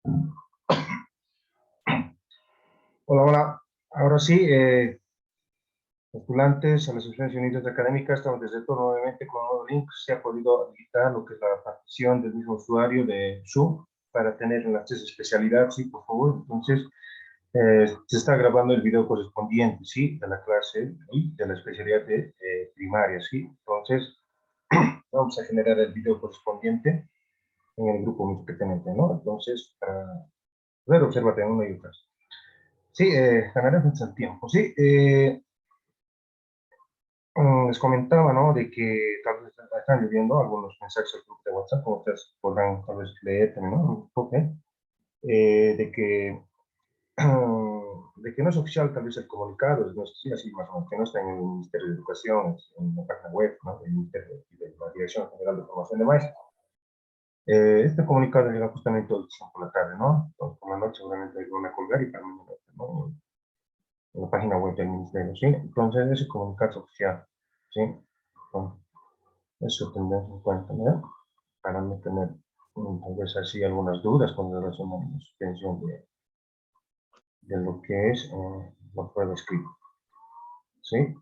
Hola, hola. Ahora sí, postulantes a las Naciones Unidas Académicas, estamos desde todo nuevamente con un nuevo link. Se ha podido habilitar lo que es la partición del mismo usuario de Zoom para tener las tres especialidades, sí, por favor. Entonces, se está grabando el video correspondiente, sí, de la clase y de la especialidad de primaria, sí. Entonces, vamos a generar el video correspondiente en el grupo mismo que tenemos, ¿no? Entonces, para ver, obsérvate uno y otras. Sí, ganaremos el tiempo, sí. Les comentaba, ¿no? De que tal vez están viendo algunos mensajes al grupo de WhatsApp, como ustedes podrán tal vez leer también, ¿no? Ok. De que, de que no es oficial tal vez el comunicado, no es así más o menos, que no está en el Ministerio de Educación, en la página web, ¿no? Del Ministerio de la Dirección General de Formación de Maestros. Este comunicado llega justamente hoy por la tarde, ¿no? Entonces, por la noche seguramente lo van a colgar y también, ¿no? En la página web del Ministerio, ¿sí? Entonces, ese comunicado es oficial, ¿sí? Bueno, eso tendremos en cuenta, ¿no? Para no tener tal vez así algunas dudas con relación a la suspensión de lo que es la prueba escrita, ¿sí?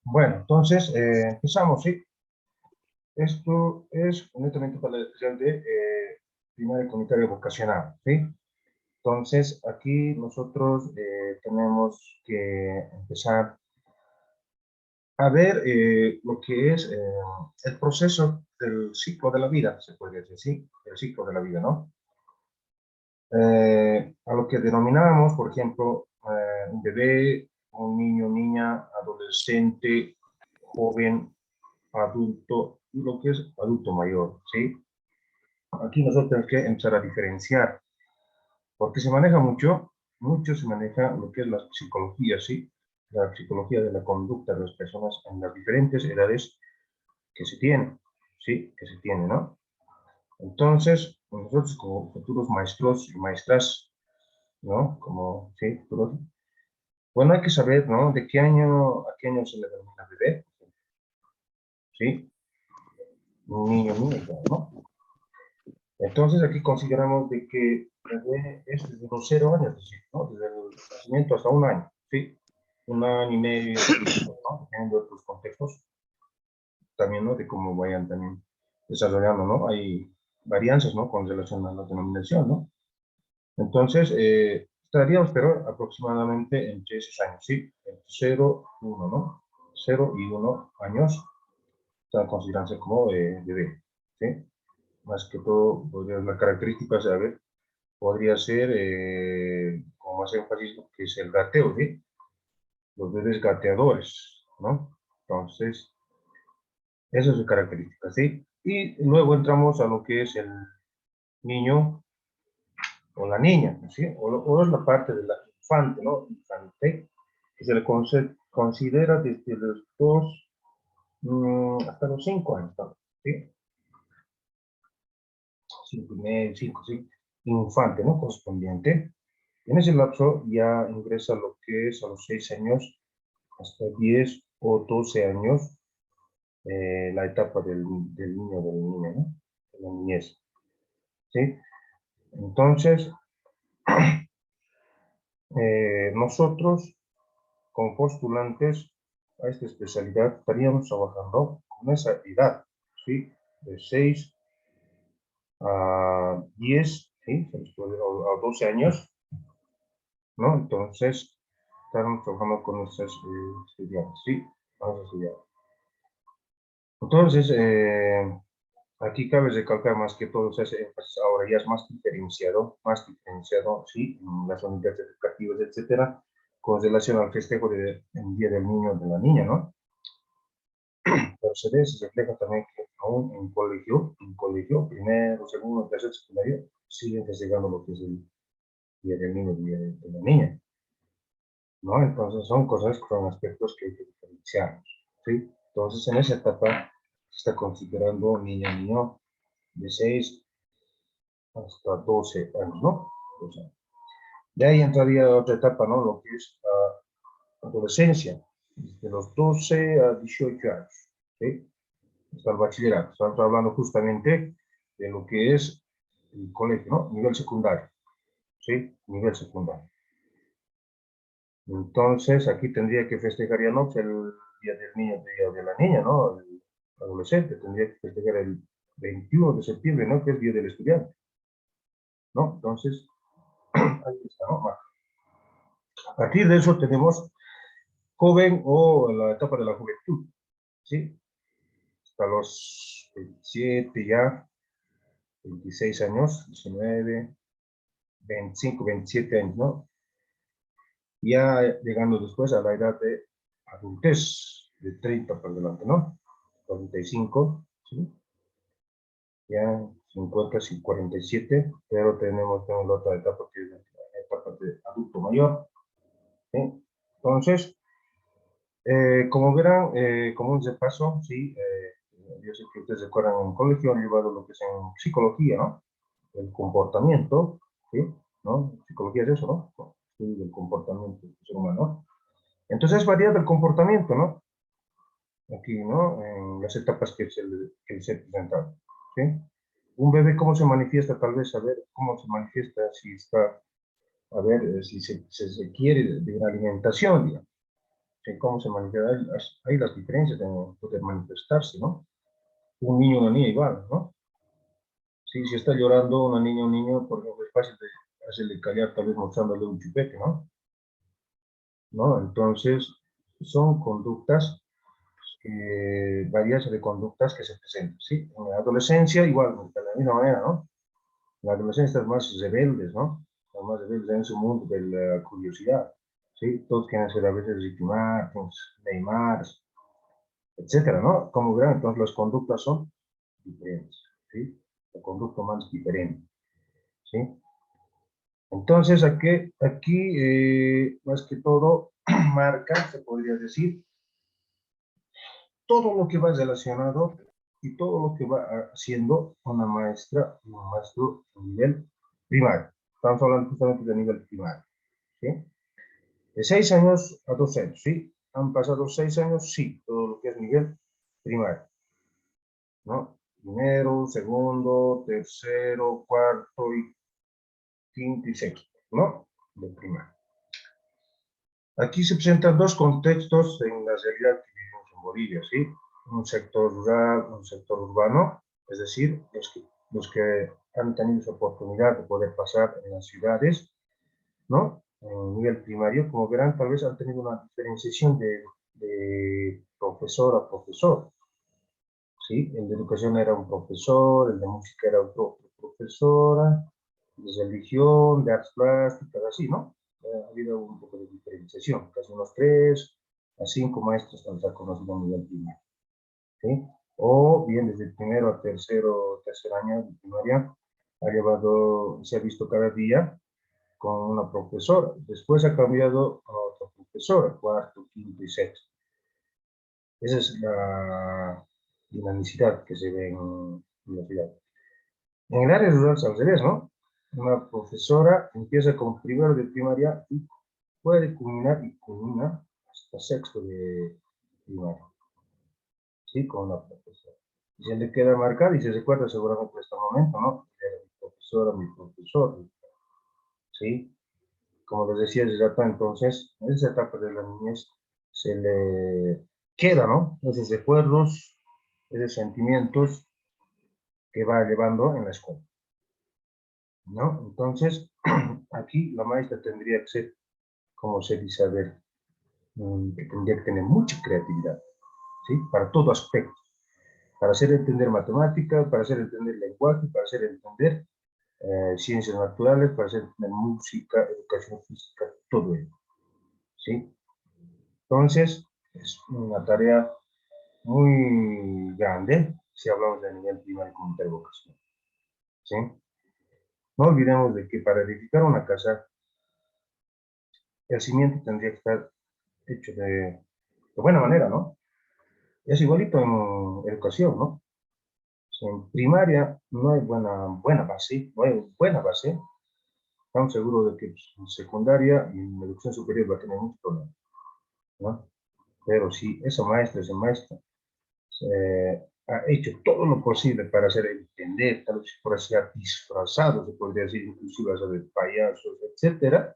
Bueno, entonces empezamos, ¿sí? Esto es netamente para la especial de primaria comunitaria vocacional, ¿sí? Entonces, aquí nosotros tenemos que empezar a ver lo que es el proceso del ciclo de la vida, se puede decir, ¿sí? El ciclo de la vida, ¿no? A lo que denominamos, por ejemplo, un bebé, un niño, niña, adolescente, joven, adulto, y lo que es adulto mayor, ¿sí? Aquí nosotros tenemos que empezar a diferenciar, porque se maneja mucho se maneja lo que es la psicología, ¿sí? La psicología de la conducta de las personas en las diferentes edades que se tienen, ¿sí? Que se tienen, ¿no? Entonces, nosotros como futuros maestros y maestras, ¿no? Como, sí, futuros. Bueno, hay que saber, ¿no? De qué año, a qué año se le denomina bebé, ¿sí? Niño, niña, ¿no? Entonces, aquí consideramos de que bebé es desde los 0 años, es decir, ¿no? Desde el nacimiento hasta un año, ¿sí? Un año y medio, ¿no? Dependiendo de tus contextos, también, ¿no? De cómo vayan también desarrollando, ¿no? Hay varianzas, ¿no? Con relación a la denominación, ¿no? Entonces, estaríamos, pero aproximadamente entre esos años, ¿sí? Entre 0 y 1, ¿no? 0 y 1 años están considerándose como bebé, ¿sí? Más que todo, podría, la característica, a ver, podría ser, como más énfasis, que es el gateo, ¿sí? Los bebés gateadores, ¿no? Entonces, eso es su característica, ¿sí? Y luego entramos a lo que es el niño o la niña, ¿sí? O es la parte de la infante, ¿no? Infante, que se le considera desde los 2 hasta los 5 años, ¿sí? 5 y medio, 5, ¿sí? Infante, ¿no? Correspondiente. En ese lapso ya ingresa lo que es a los 6 años hasta 10 o 12 años la etapa del niño o de la niña, ¿no? De la niñez, ¿sí? Entonces, nosotros como postulantes a esta especialidad estaríamos trabajando con esa edad, ¿sí? De 6 a 10, ¿sí? A 12 años, ¿no? Entonces, estamos trabajando con esas estudiantes, ¿sí? Vamos a estudiar. Entonces, aquí cabe recalcar más que todo, se hace énfasis ahora ya es más diferenciado, ¿sí? En las unidades educativas, etcétera, con relación al festejo del Día del Niño o de la Niña, ¿no? Pero se refleja también que aún en colegio, primero, segundo, tercero, secundario, siguen festejando lo que es el Día del Niño y Día de la Niña, ¿no? Entonces son cosas, son aspectos que hay que diferenciar, ¿sí? Entonces en esa etapa se está considerando niño de 6 hasta 12 años, ¿no? De ahí entraría otra etapa, ¿no? Lo que es la adolescencia, de los 12 a 18 años, ¿sí? Hasta el bachillerato. Estamos hablando justamente de lo que es el colegio, ¿no? Nivel secundario, ¿sí? Nivel secundario. Entonces, aquí tendría que festejar ya no el Día del Niño, Día de la Niña, ¿no? El adolescente tendría que festejar el 21 de septiembre, ¿no? Que es Día del Estudiante, ¿no? Entonces, ahí está, ¿no? A partir de eso tenemos joven o la etapa de la juventud, ¿sí? Hasta los 27 ya, 26 años, 19, 25, 27 años, ¿no? Ya llegando después a la edad de adultez, de 30 para adelante, ¿no? 45, ¿sí? Ya 50, 47, pero tenemos la otra etapa que es la etapa de adulto mayor, ¿sí? Entonces, como verán, como un paso, sí, yo sé que ustedes recuerdan en el colegio, han llevado lo que es en psicología, ¿no? El comportamiento, ¿sí? ¿No? Psicología es eso, ¿no? Sí, del comportamiento del ser humano. Entonces varía del comportamiento, ¿no? Aquí, ¿no? En las etapas que se presentaron, ¿sí? Un bebé, ¿cómo se manifiesta? Tal vez, a ver, ¿cómo se manifiesta si está, a ver, si se quiere de una alimentación, digamos? ¿Sí? ¿Cómo se manifiesta? Hay las diferencias en poder manifestarse, ¿no? Un niño, una niña igual, ¿no? Sí, si está llorando una niña o un niño, por ejemplo, es fácil de hacerle callar, tal vez mostrándole un chupete, ¿no? ¿No? Entonces, son conductas, varias de conductas que se presentan, ¿sí? En la adolescencia, igual, de la misma manera, ¿no? En la adolescencia están más rebeldes, ¿no? Están más rebeldes en su mundo de la curiosidad, ¿sí? Todos quieren ser a veces Ricky Martins, Neymar, etcétera, ¿no? Como verán, entonces las conductas son diferentes, ¿sí? La conducta más diferente, ¿sí? Entonces, aquí más que todo, marca, se podría decir, todo lo que va relacionado y todo lo que va haciendo una maestra, un maestro a nivel primario. Estamos hablando justamente de nivel primario, ¿sí? De 6 años a 12 años, ¿sí? Han pasado 6 años, sí, todo lo que es nivel primario, ¿no? Primero, segundo, tercero, cuarto y quinto y sexto, ¿no? De primario. Aquí se presentan dos contextos en la realidad que vivimos en Bolivia, ¿sí? Un sector rural, un sector urbano, es decir, los que han tenido esa oportunidad de poder pasar en las ciudades, ¿no? En nivel primario, como verán, tal vez han tenido una diferenciación de profesor a profesor, ¿sí? El de educación era un profesor, el de música era otro profesora, de religión, de artes plásticas, así, ¿no? Ha habido un poco de diferenciación, casi unos 3 a 5 maestros que nos ha conocido a nivel primario, ¿sí? O bien desde el primero a tercer año de primaria, se ha visto cada día con una profesora, después ha cambiado a otra profesora, cuarto, quinto y sexto. Esa es la dinamicidad que se ve en la ciudad. En el área rural es al revés, ¿no? Una profesora empieza con primero de primaria y puede culminar y culmina hasta sexto de primaria, ¿sí? Con una profesora. Y se le queda marcado y se recuerda seguramente este momento, ¿no? Era mi profesora, mi profesor, ¿sí? Como les decía desde acá, entonces, en esa etapa de la niñez se le queda, ¿no? Esos recuerdos, esos sentimientos que va llevando en la escuela, ¿no? Entonces, aquí la maestra tendría que ser, como se dice, a ver, que tendría que tener mucha creatividad, ¿sí? Para todo aspecto, para hacer entender matemática, para hacer entender lenguaje, para hacer entender ciencias naturales, para hacer entender música, educación física, todo ello, ¿sí? Entonces, es una tarea muy grande si hablamos de nivel primario con intervocación, ¿sí? No olvidemos de que para edificar una casa, el cimiento tendría que estar hecho de buena manera, ¿no? Es igualito en educación, ¿no? Si en primaria no hay buena base, no hay buena base, estamos seguros de que en secundaria y en educación superior va a tener muchos problemas, ¿no? Pero si esa maestra, ese maestro, ha hecho todo lo posible para hacer entender, tal vez por así disfrazado, se podría decir, inclusive a de payasos, etcétera,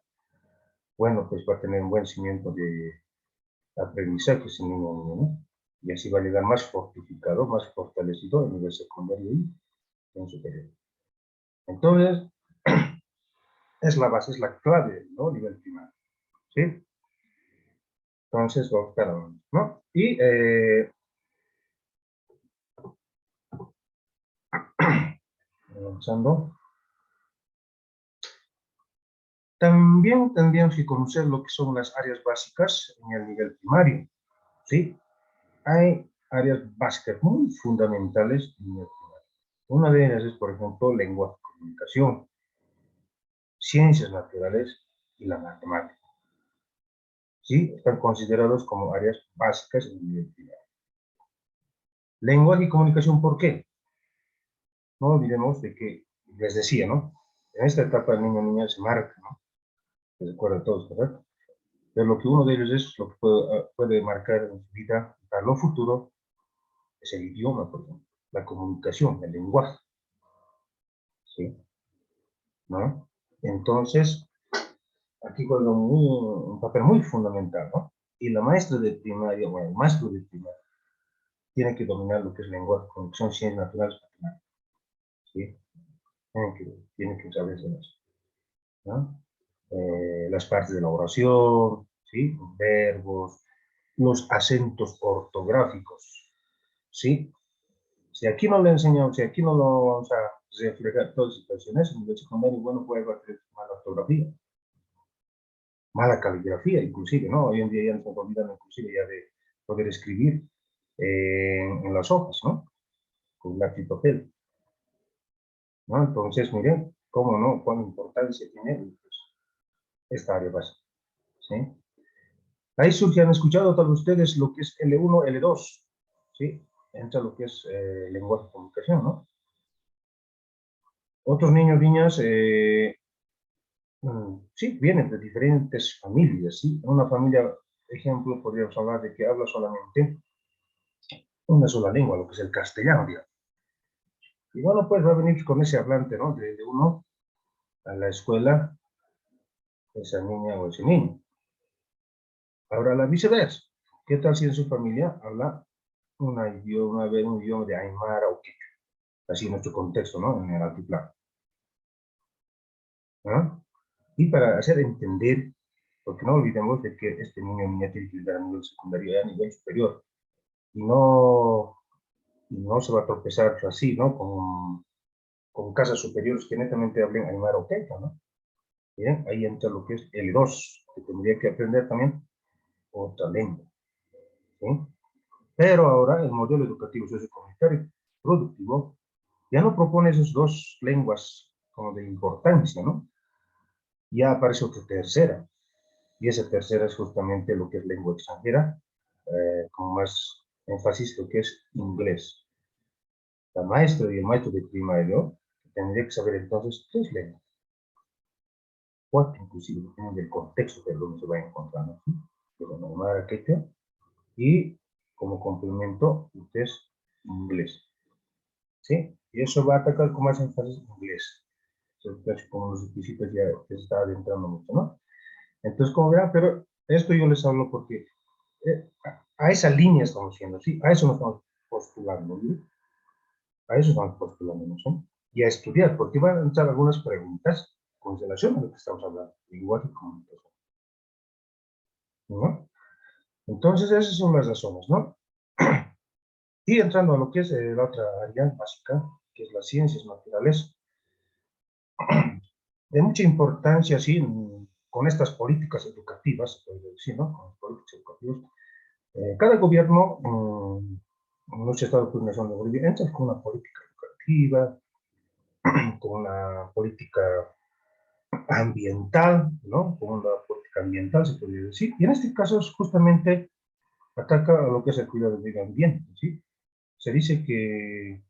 bueno, pues va a tener un buen cimiento de aprendizaje ese niño, ¿no? Y así va a llegar más fortificado, más fortalecido a nivel secundario y en superior. Entonces, es la base, es la clave, ¿no? A nivel primario, ¿sí? Entonces, vamos cada uno, ¿no? Y avanzando. También tendríamos que conocer lo que son las áreas básicas en el nivel primario, ¿sí? Hay áreas básicas muy fundamentales en el nivel primario. Una de ellas es, por ejemplo, lengua y comunicación, ciencias naturales y la matemática, ¿sí? Están considerados como áreas básicas en el nivel primario. Lenguaje y comunicación, ¿por qué? No olvidemos de que, les decía, ¿no? En esta etapa el niño o niña se marca, ¿no? Se acuerdan todos, ¿verdad? Pero lo que uno de ellos es lo que puede marcar en su vida para lo futuro es el idioma, por ejemplo, la comunicación, el lenguaje, ¿sí? ¿No? Entonces, aquí juega un papel muy fundamental, ¿no? Y la maestra de primaria, bueno, el maestro de primaria, tiene que dominar lo que es lenguaje, comunicación, ciencias naturales, matemáticas, ¿sí? Tiene que saber eso, ¿no? Las partes de la oración, ¿sí? Los verbos, los acentos ortográficos, ¿sí? Si aquí no le enseñamos, si aquí no lo vamos a reflejar todas las situaciones, en nivel secundario, bueno, puede haber mala ortografía, mala caligrafía, inclusive, ¿no? Hoy en día ya nos olvidamos inclusive ya de poder escribir en las hojas, ¿no? Con lápiz y papel, ¿no? Entonces, miren, cómo no, cuán importancia tiene pues, esta área básica, ¿sí? Ahí surge, han escuchado todos ustedes lo que es L1, L2, ¿sí? Entra lo que es lenguaje de comunicación, ¿no? Otros niños, niñas, sí, vienen de diferentes familias, ¿sí? Una familia, ejemplo, podríamos hablar de que habla solamente una sola lengua, lo que es el castellano, digamos. Y bueno, pues va a venir con ese hablante, ¿no? De uno a la escuela, esa niña o ese niño. Ahora la viceversa. ¿Qué tal si en su familia habla un idioma de Aymara o Quechua? Así en nuestro contexto, ¿no? En el altiplano. ¿No? Y para hacer entender, porque no olvidemos de que este niño o niña tiene que llegar a nivel secundario y a nivel superior. Y no se va a tropezar así, ¿no? Con casas superiores que netamente hablen aymara o quechua, ¿no? Bien, ahí entra lo que es el 2, que tendría que aprender también otra lengua, ¿sí? Pero ahora el modelo educativo sociocomunitario productivo ya no propone esas dos lenguas como de importancia, ¿no? Ya aparece otra tercera, y esa tercera es justamente lo que es lengua extranjera, con más énfasis lo que es inglés. La maestra y el maestro de primario tendría que saber entonces tres lenguas, cuatro inclusive, depende del contexto de donde se va encontrando, ¿sí? Pero normal quechua, y como complemento, es inglés, ¿sí? Y eso va a atacar con más énfasis inglés. Entonces, como los requisitos ya se está adentrando mucho, ¿no? Entonces, como verán, pero esto yo les hablo porque a esa línea estamos yendo, ¿sí? A eso nos estamos postulando, ¿sí? A eso estamos postulando, ¿no? Y a estudiar, porque van a entrar algunas preguntas con relación a lo que estamos hablando, lenguaje y comunicación, ¿no? Entonces, esas son las razones, ¿no? Y entrando a lo que es la otra área básica, que es las ciencias naturales, de mucha importancia, sí, con estas políticas educativas, se puede decir, ¿no? Con las políticas educativas. Cada gobierno, en los estados de Nación de Bolivia, entra con una política educativa, con una política ambiental, ¿no? Con una política ambiental, se podría decir. Y en este caso, justamente, ataca a lo que es el cuidado del medio ambiente, ¿sí? Se dice que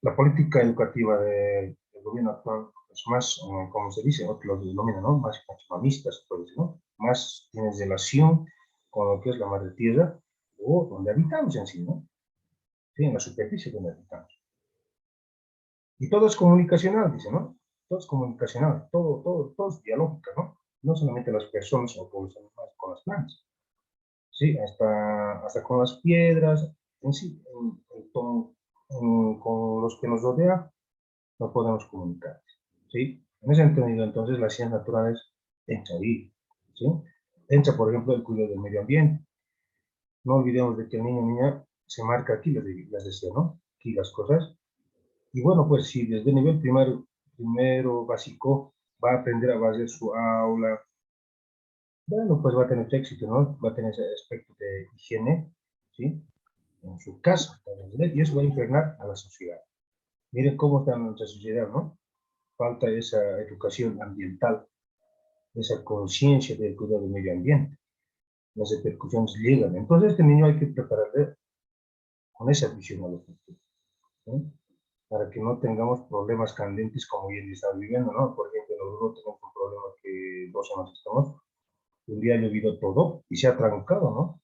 la política educativa del gobierno actual es más, como se dice, otros lo denominan, ¿no? Más humanistas, ¿no? Más tiene relación con lo que es la madre tierra o donde habitamos en sí, ¿no? ¿sí? En la superficie donde habitamos. Y todo es comunicacional, dice, ¿no? Todo es comunicacional, todo es dialógico, ¿no? No solamente las personas o con los animales, con las plantas, ¿sí? Hasta con las piedras, en sí, con los que nos rodean, no podemos comunicar, ¿sí? En ese entendido, entonces, las ciencias naturales entra ahí, ¿sí? Entra, por ejemplo, el cuidado del medio ambiente. No olvidemos de que el niño o niña se marca aquí, les decía, ¿no? Aquí las cosas. Y bueno, pues si desde el nivel primero básico va a aprender a hacer su aula, bueno, pues va a tener éxito, ¿no? Va a tener ese aspecto de higiene, ¿sí? En su casa, y eso va a impregnar a la sociedad. Miren cómo está nuestra sociedad, ¿no? Falta esa educación ambiental, esa conciencia del cuidado del medio ambiente. Las repercusiones llegan. Entonces, este niño hay que prepararle con esa visión a los futuros, ¿sí? Para que no tengamos problemas candentes como hoy en día estamos viviendo, ¿no? Por ejemplo, nosotros tenemos un problema que 2 semanas estamos, un día ha llovido todo y se ha trancado, ¿no?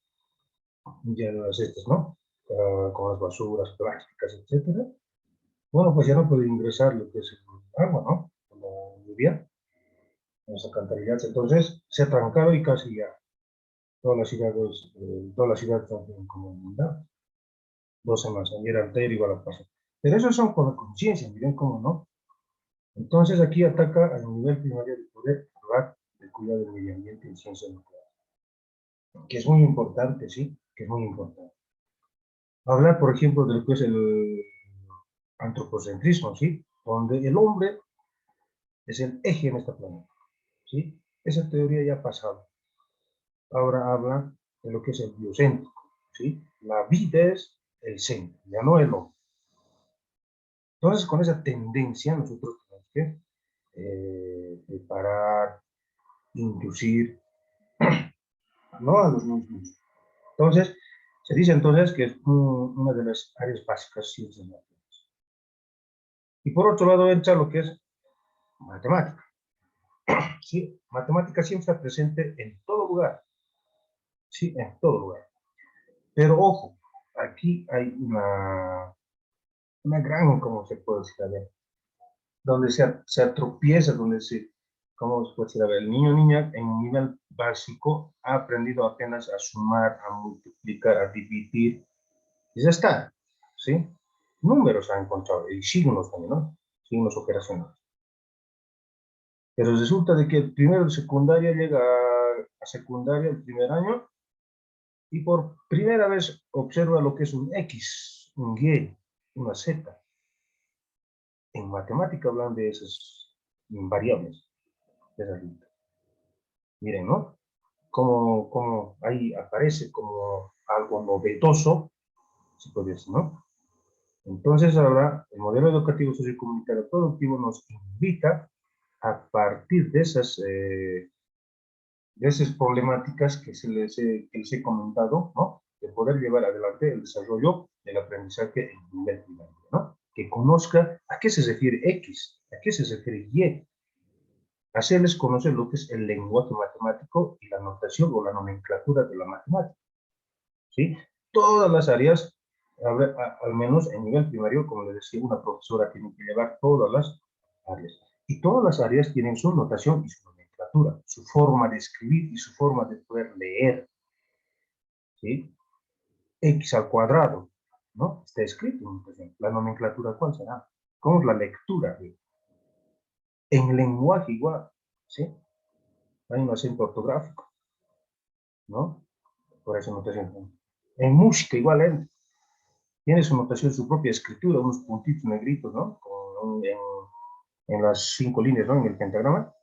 Ya las estas, ¿no? Con las basuras plásticas, etcétera. Bueno, pues ya no puede ingresar lo que es el agua, ¿no? Como lluvia, en las alcantarillas. Entonces, se ha trancado y casi ya todas las ciudades están como inundadas. 2 semanas, ayer, anterior, igual a pasar. Pero eso son con la conciencia, miren cómo no. Entonces aquí ataca al nivel primario de poder hablar del cuidado del medio ambiente en ciencias nucleares, que es muy importante, ¿sí? Que es muy importante. Hablar, por ejemplo, de lo que es el antropocentrismo, ¿sí? Donde el hombre es el eje en esta planeta, ¿sí? Esa teoría ya ha pasado. Ahora habla de lo que es el biocéntrico, ¿sí? La vida es el centro, ya no el hombre. Entonces, con esa tendencia, nosotros tenemos que preparar, inducir, ¿no? A los mismos. Entonces, se dice entonces que es una de las áreas básicas ciencias naturales. Y por otro lado entra lo que es matemática. ¿Sí? Matemática siempre está presente en todo lugar. Sí, en todo lugar. Pero ojo, aquí hay una gran, ¿cómo se puede decir? A ver, donde se tropieza, donde se, ¿cómo se puede decir? A ver, el niño o niña en un nivel básico ha aprendido apenas a sumar, a multiplicar, a dividir, y ya está, ¿sí? Números ha encontrado, y signos también, ¿no? Signos operacionales. Pero resulta de que el primero de secundaria llega a secundaria el primer año y por primera vez observa lo que es un X, un Y, una Z. En matemática hablan de esas variables, de esas letras. Miren, ¿no? Como ahí aparece como algo novedoso, se puede decir, ¿no? Entonces ahora el modelo educativo sociocomunitario productivo nos invita a partir de esas problemáticas que les he comentado, ¿no? De poder llevar adelante el desarrollo del aprendizaje en nivel primario, ¿no? Que conozca a qué se refiere X, a qué se refiere Y, hacerles conocer lo que es el lenguaje matemático y la notación o la nomenclatura de la matemática, ¿sí? Todas las áreas, al menos en nivel primario, como les decía, una profesora tiene que llevar todas las áreas. Y todas las áreas tienen su notación y su nomenclatura, su forma de escribir y su forma de poder leer, ¿sí? X al cuadrado, ¿no? Está escrito en notación. La nomenclatura, ¿cuál será? ¿Cómo es la lectura? En lenguaje igual, ¿sí? Hay un acento ortográfico, ¿no? Por esa notación. En música igual, tiene su notación, su propia escritura, unos puntitos negritos, ¿no? En las 5 líneas, ¿no? En el pentagrama,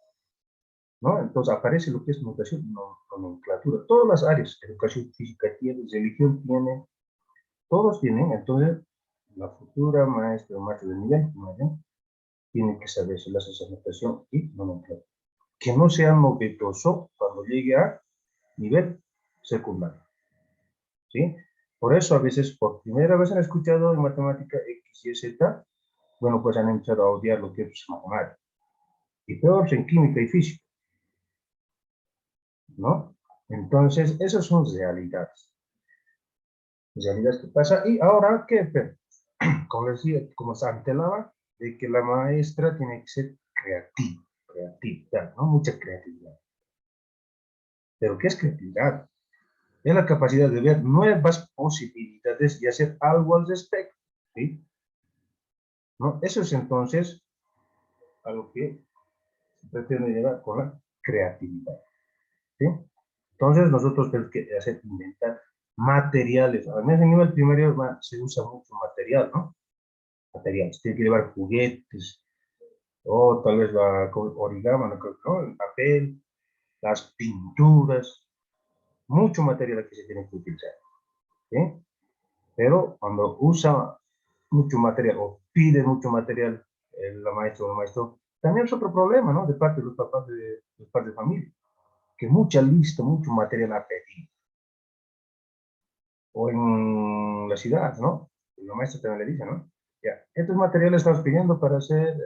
¿no? Entonces aparece lo que es notación, nomenclatura. Todas las áreas, educación física tiene, religión tiene, todos tienen. Entonces, la futura maestra o maestro de nivel, ¿no? Tiene que saber si las hace notación y nomenclatura. Que no sea novedoso cuando llegue a nivel secundario, ¿sí? Por eso a veces, por primera vez han escuchado en matemática X, Y, Z, bueno, pues han empezado a odiar lo que es matemática. Y peor en química y física, ¿no? Entonces, esas son realidades. En realidad, ¿qué pasa? Y ahora, ¿qué? Como decía, como se antelaba, de que la maestra tiene que ser creativa, creatividad, ¿no? Mucha creatividad. ¿Pero qué es creatividad? Es la capacidad de ver nuevas posibilidades y hacer algo al respecto, ¿sí? ¿No? Eso es entonces a lo que se pretende llegar con la creatividad, ¿sí? Entonces nosotros tenemos que hacer, inventar materiales. Al menos en nivel primario se usa mucho material, ¿no? Materiales. Tiene que llevar juguetes, o tal vez la origami, ¿no? El papel, las pinturas, mucho material que se tiene que utilizar, ¿sí? Pero cuando usa mucho material o pide mucho material la maestra o el maestro, también es otro problema, ¿no? De parte de los papás de los padres de familia, que mucha lista, mucho material ha pedido. O en la ciudad, ¿no? La maestra también le dice, ¿no? Ya, estos materiales estamos pidiendo para hacer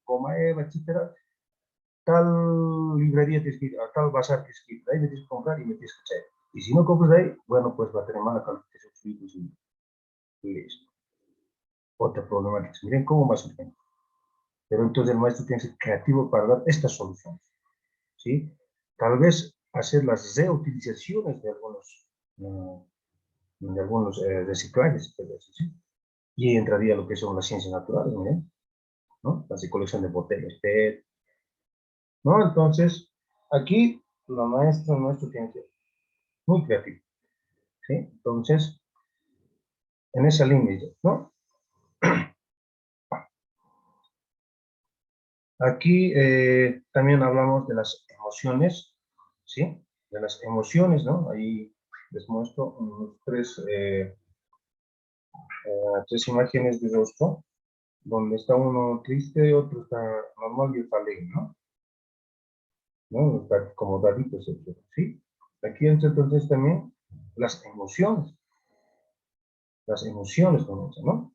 goma eva, etcétera. Tal librería tienes que ir, a tal bazar tienes que ir, ahí me tienes que comprar y me tienes que echar. Y si no compras de ahí, bueno, pues va a tener mala calificación su hijo y listo. Otra problemática. Miren cómo va surgiendo. Pero entonces el maestro tiene que ser creativo para dar estas soluciones, ¿sí? Tal vez hacer las reutilizaciones de algunos reciclajes, ¿sí? Y entraría lo que son las ciencias naturales, miren, ¿no? La recolección de botellas PET, ¿no? Entonces, aquí la maestra, el maestro tiene que ser muy creativo, ¿sí? Entonces, en esa línea, ¿no? Aquí también hablamos de las emociones, ¿sí? De las emociones, ¿no? Ahí les muestro tres imágenes de rostro, donde está uno triste, otro está normal y otro alegre, ¿no? ¿No? Está como daditos, ¿sí? Aquí entonces también las emociones comienzan, ¿no?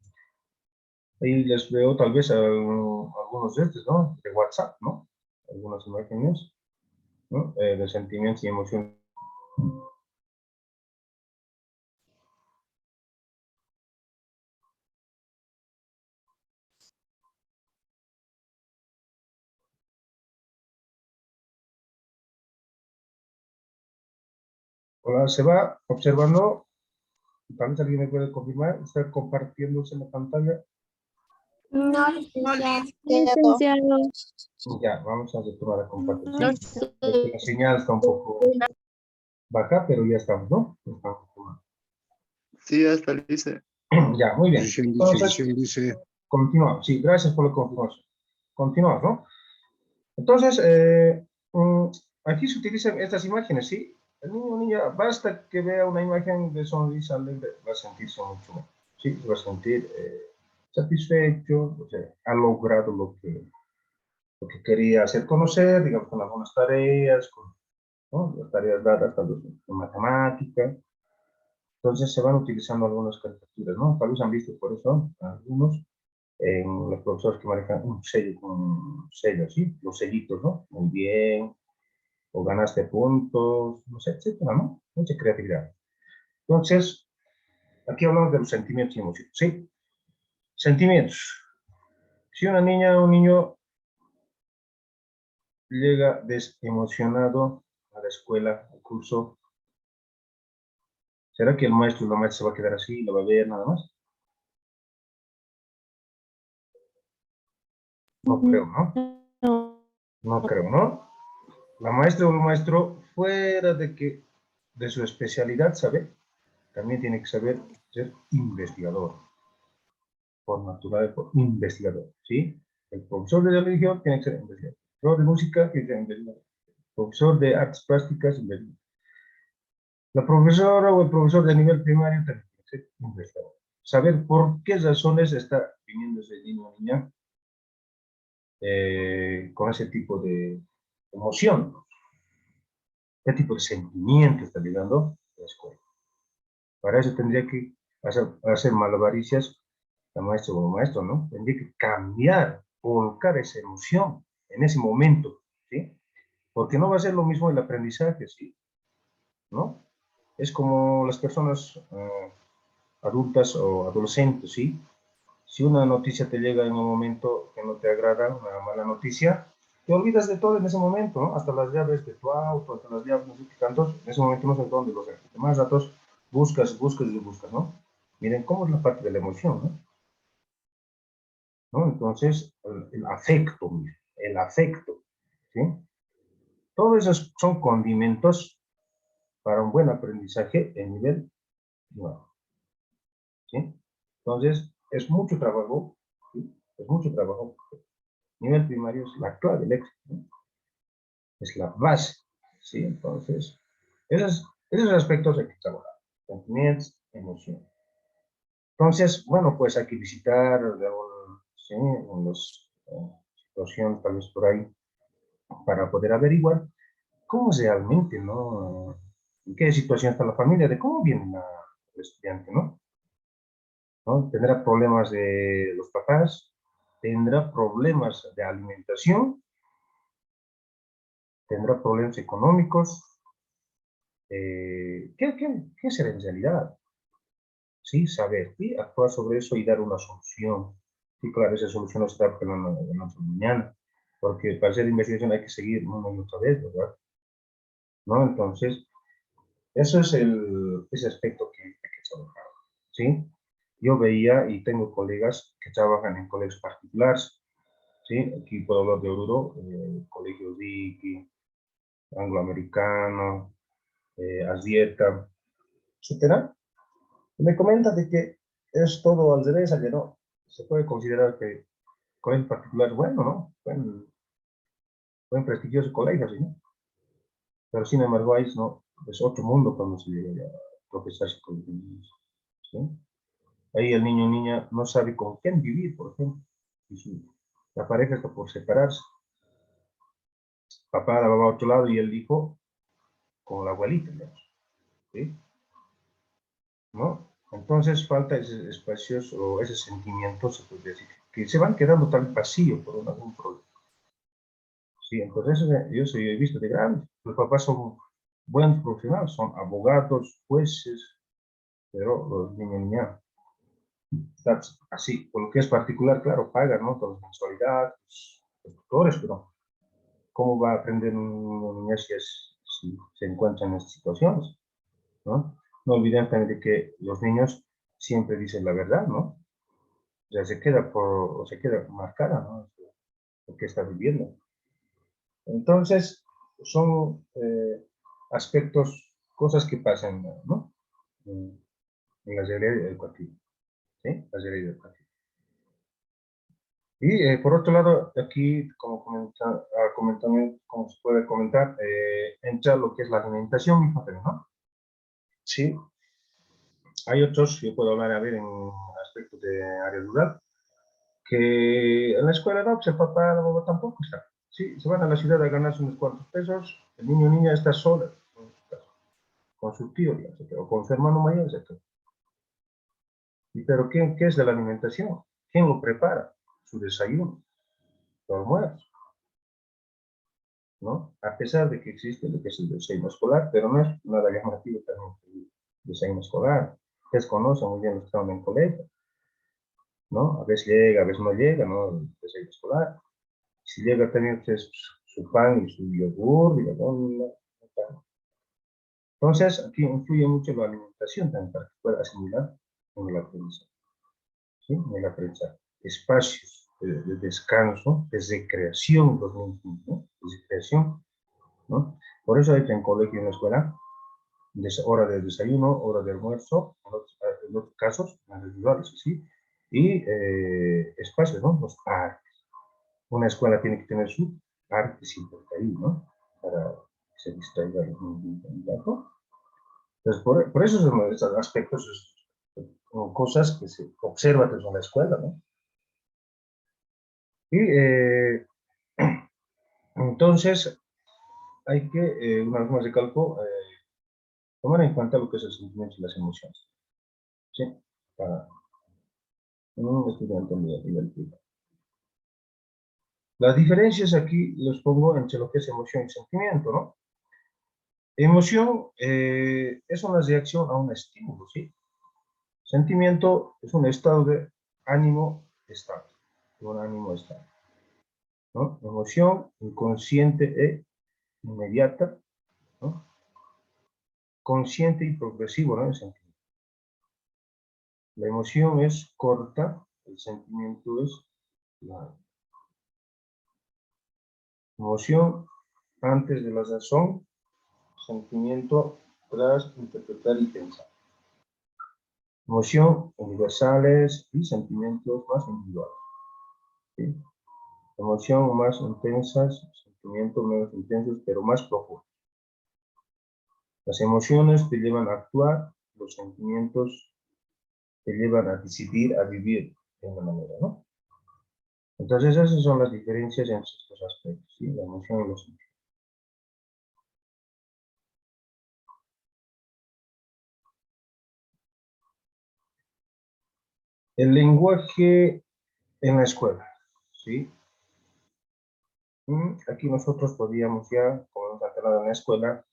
Ahí les veo tal vez algunos de estos, ¿no? De WhatsApp, ¿no? Algunas imágenes, ¿no? De sentimientos y emociones. Ahora se va observando, tal vez alguien me puede confirmar, está compartiéndose la pantalla. No, No, licenciado. licenciado. Ya, vamos a retomar la No compartición. sé. Creo que la señal está un poco baja, pero ya estamos, ¿no? Sí, hasta le dice. Ya, muy bien. Entonces, Dice. continuamos. Sí, gracias por la confirmación. Continuamos, ¿no? Entonces, aquí se utilizan estas imágenes, ¿sí? El niño o niña, basta que vea una imagen de sonrisa alegre, va a sentirse mucho mejor, ¿sí? Va a sentir satisfecho, o sea, ha logrado lo que quería hacer conocer, digamos, con algunas tareas, con, ¿no? Las tareas dadas tal vez en matemática. Entonces se van utilizando algunas caricaturas, ¿no? Tal vez han visto por eso algunos, los profesores que manejan un sello, ¿sí? Los sellitos, ¿no? Muy bien, o ganaste puntos, no sé, etcétera, ¿no? Mucha creatividad. Entonces, aquí hablamos de los sentimientos y emociones, ¿sí? Sentimientos. Si una niña o un niño llega desemocionado a la escuela, al curso, ¿será que el maestro o la maestra se va a quedar así y lo va a ver nada más? No creo, ¿no? No. No creo, ¿no? La maestra o el maestro, fuera de su especialidad, ¿sabe? También tiene que saber ser investigador, por natural, por investigador, ¿sí? El profesor de religión tiene que ser investigador. El profesor de música tiene que ser investigador. El profesor de artes plásticas, investigador. La profesora o el profesor de nivel primario tiene que ser investigador. Saber por qué razones está viniendo ese niño o niña con ese tipo de emoción, qué tipo de sentimiento está llegando a la escuela. Para eso tendría que hacer malabaricias la maestra o el maestro, ¿no? Tendría que cambiar, volcar esa emoción en ese momento, ¿sí? Porque no va a ser lo mismo el aprendizaje, ¿sí? ¿No? Es como las personas adultas o adolescentes, ¿sí? Si una noticia te llega en un momento que no te agrada, una mala noticia, te olvidas de todo en ese momento, ¿no? Hasta las llaves de tu auto, hasta las llaves, no sé qué tantos, en ese momento no sé dónde los demás datos buscas, buscas y buscas, ¿no? Miren cómo es la parte de la emoción, ¿no? ¿No? Entonces, el afecto, miren, el afecto, ¿sí? Todos esos son condimentos para un buen aprendizaje en nivel 9, ¿sí? Entonces, es mucho trabajo, ¿sí? Es mucho trabajo. Nivel primario es la clave del éxito, ¿no? Es la base, ¿sí? Entonces, esos aspectos hay que trabajar. Sentimientos, emoción. Entonces, bueno, pues hay que visitar, ¿sí? Unas situaciones tal vez por ahí para poder averiguar cómo realmente, ¿no? En qué situación está la familia, de cómo viene el estudiante, ¿no? ¿No? Tendrá problemas de los papás, tendrá problemas de alimentación, tendrá problemas económicos. ¿Qué será en realidad? Sí, saber, y actuar sobre eso y dar una solución. Sí, claro, esa solución no se da de la noche a la mañana, porque para hacer investigación hay que seguir una y otra vez, ¿verdad? ¿No? Entonces, eso es ese aspecto que hay que trabajar, ¿sí? Yo veía y tengo colegas que trabajan en colegios particulares, ¿sí? Aquí puedo hablar de Oruro, Colegio Vicky, Angloamericano, Asdieta, etcétera. Y me comenta de que es todo al revés, allá no. Se puede considerar que colegio particular es bueno, ¿no? Buen prestigioso colegio, ¿sí? ¿No? Pero sin embargo, ahí no, es otro mundo cuando se llega a profesarse con los niños, ¿sí? Ahí el niño o niña no sabe con quién vivir, por ejemplo. Y la pareja está por separarse. Papá la va a otro lado y el hijo con la abuelita, digamos, ¿sí? ¿No? Entonces falta esos espacios o ese sentimiento, se puede decir, que se van quedando tan vacíos por algún problema. Sí, entonces yo he visto de grandes. Los papás son buenos profesionales, son abogados, jueces, pero los niños y niñas, así, por lo que es particular, claro, pagan, ¿no? Todas las mensualidades, los tutores, pero ¿cómo va a aprender un niño si se encuentra en estas situaciones? ¿No? No olviden también de que los niños siempre dicen la verdad, ¿no? O sea, se queda marcada, ¿no? Lo que está viviendo. Entonces, son aspectos, cosas que pasan, ¿no? En la realidad educativa, ¿sí? La realidad educativa. Y por otro lado, aquí, como se puede comentar, entra lo que es la alimentación infantil, ¿no? Sí, hay otros, yo puedo hablar, a ver, en aspectos de área rural, que en la escuela no, pues el papá, la mamá tampoco está. Sí, se van a la ciudad a ganarse unos cuantos pesos, el niño o niña está sola, con su tío, o con su hermano mayor, etc. ¿Y pero qué es de la alimentación? ¿Quién lo prepara? Su desayuno, su almuerzo, ¿no? A pesar de que existe lo que es el desayuno escolar, pero no es nada llamativo también el desayuno escolar. Ustedes conocen muy bien los que están en el colegio, ¿no? A veces llega, a veces no llega, ¿no? El desayuno escolar. Si llega también pues, su pan y su yogur, y entonces, aquí influye mucho la alimentación también para que pueda asimilar en el aprendizaje, ¿sí? En el aprendizaje. Espacios de descanso, de recreación, los niños, ¿no? De recreación, ¿no? Por eso hay que en colegio y en la escuela, hora de desayuno, hora de almuerzo, en otros casos, más individuales, ¿sí? Y espacios, ¿no? Los parques. Una escuela tiene que tener su parque siempre ahí, ¿no? Para que se distraiga los niños. Entonces, por eso son esos aspectos, son cosas que se observan desde la escuela, ¿no? Y entonces hay que, una vez más recalco, tomar en cuenta lo que es el sentimiento y las emociones, ¿sí? Para un estudiante en nivel primario. Las diferencias aquí los pongo entre lo que es emoción y sentimiento, ¿no? Emoción es una reacción a un estímulo, ¿sí? Sentimiento es un estado de ánimo estable. Un ánimo estable, ¿no? Emoción inconsciente e inmediata, ¿no? Consciente y progresivo, ¿no? El sentimiento. La emoción es corta, el sentimiento es largo. Emoción antes de la razón, sentimiento tras interpretar y pensar. Emoción universales y sentimientos más individuales. ¿Sí? Emoción más intensas, sentimientos menos intensos, pero más profundos. Las emociones te llevan a actuar, los sentimientos te llevan a decidir, a vivir de una manera, ¿no? Entonces esas son las diferencias entre estos aspectos, ¿sí? La emoción y los sentimientos. El lenguaje en la escuela, ¿sí? Aquí nosotros podríamos ya, como hemos tratado en la escuela,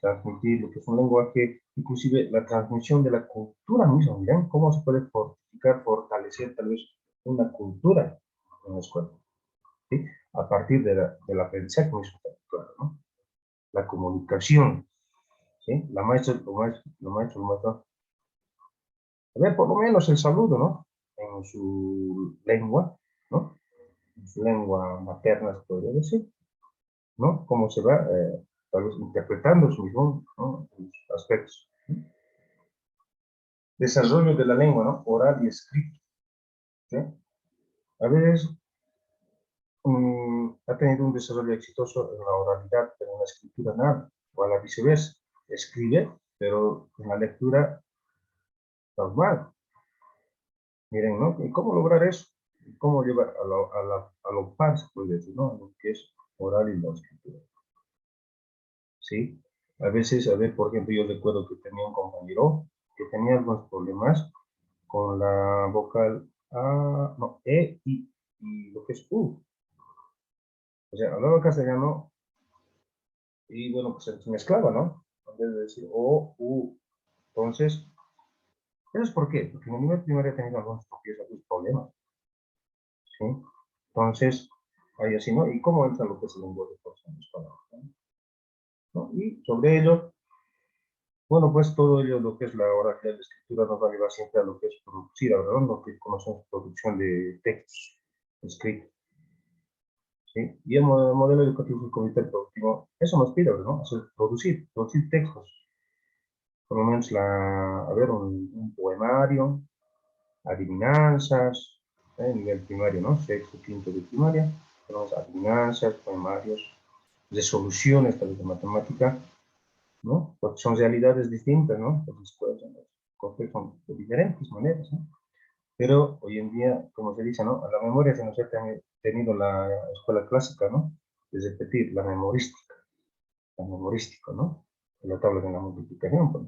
transmitir lo que es un lenguaje, inclusive la transmisión de la cultura misma. Miren cómo se puede fortificar, fortalecer tal vez una cultura en la escuela, ¿sí? A partir del aprendizaje mismo, ¿no? La comunicación, ¿sí? La maestra, lo maestro, a ver, por lo menos el saludo, ¿no? En su lengua, ¿no? En su lengua materna, se podría decir, ¿no? Cómo se va, tal vez interpretando su mismo, ¿no? Sus aspectos. ¿Sí? Desarrollo de la lengua, ¿no? Oral y escrito. ¿Sí? A veces ha tenido un desarrollo exitoso en la oralidad, pero en la escritura nada. O a la viceversa, escribe, pero en la lectura normal. Miren, ¿no? ¿Y cómo lograr eso? ¿Cómo llevar a lo par, se puede decir, ¿no? Lo que es oral y la escritura. ¿Sí? A veces, a ver, por ejemplo, yo recuerdo que tenía un compañero que tenía algunos problemas con la vocal A, no, y lo que es U. O sea, hablaba castellano y bueno, pues se mezclaba, ¿no? En vez de decir O, U. Entonces, ¿eso es por qué? Porque en el nivel primario tenía algunos problemas, ¿sí? Entonces, ahí así, ¿no? ¿Y cómo entra lo que es el lenguaje por las palabras, ¿no? Y sobre ello, bueno, pues todo ello, lo que es la oralidad de la escritura, nos va a llevar siempre a lo que es producir, ¿verdad? Lo que conocemos producción de textos escritos, ¿sí? Y el modelo educativo del comité productivo, eso nos pide, ¿no? Hacer, producir textos, por lo menos a ver, un poemario, adivinanzas, nivel primario, ¿no? Sexto, quinto de primaria, tenemos adivinanzas, poemarios, resoluciones, tal vez de matemática, ¿no? Porque son realidades distintas, ¿no? Las escuelas, los colegios son de diferentes maneras, ¿no? Pero hoy en día, como se dice, ¿no? A la memoria se nos ha tenido la escuela clásica, ¿no? Es repetir, la memorística, ¿no? La tabla de la multiplicación, pues,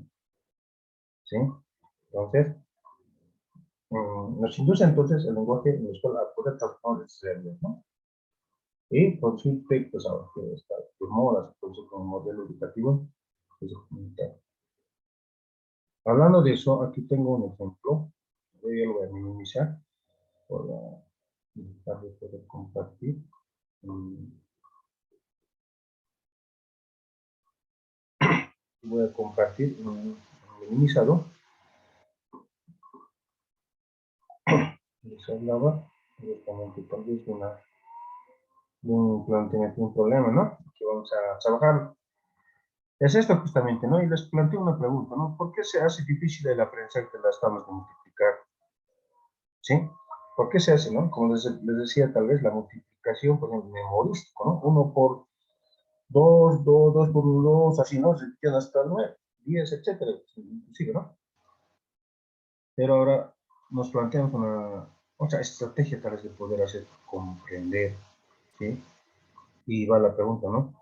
¿sí? Entonces, nos induce entonces el lenguaje en la escuela a poder transformar esas realidades, ¿no? Y producir textos ahora que está de moda, se produce como modelo educativo, es comunitario. Hablando de eso, aquí tengo un ejemplo. Yo lo voy a minimizar para intentar de poder compartir. Voy a compartir un minimizado. Les hablaba directamente tal vez de un planteamiento, un problema, ¿no? Que vamos a trabajar. Es esto justamente, ¿no? Y les planteo una pregunta, ¿no? ¿Por qué se hace difícil el aprendizaje de las tablas de multiplicar? ¿Sí? ¿Por qué se hace, no? Como les decía, tal vez la multiplicación, por ejemplo, memorístico, ¿no? 1 por 2, 2, 2 por 1, 2, así, ¿no? Se queda hasta 9, 10, etcétera, inclusive, ¿no? Pero ahora nos planteamos una otra estrategia tal vez de poder hacer comprender, ¿sí? Y va la pregunta, ¿no?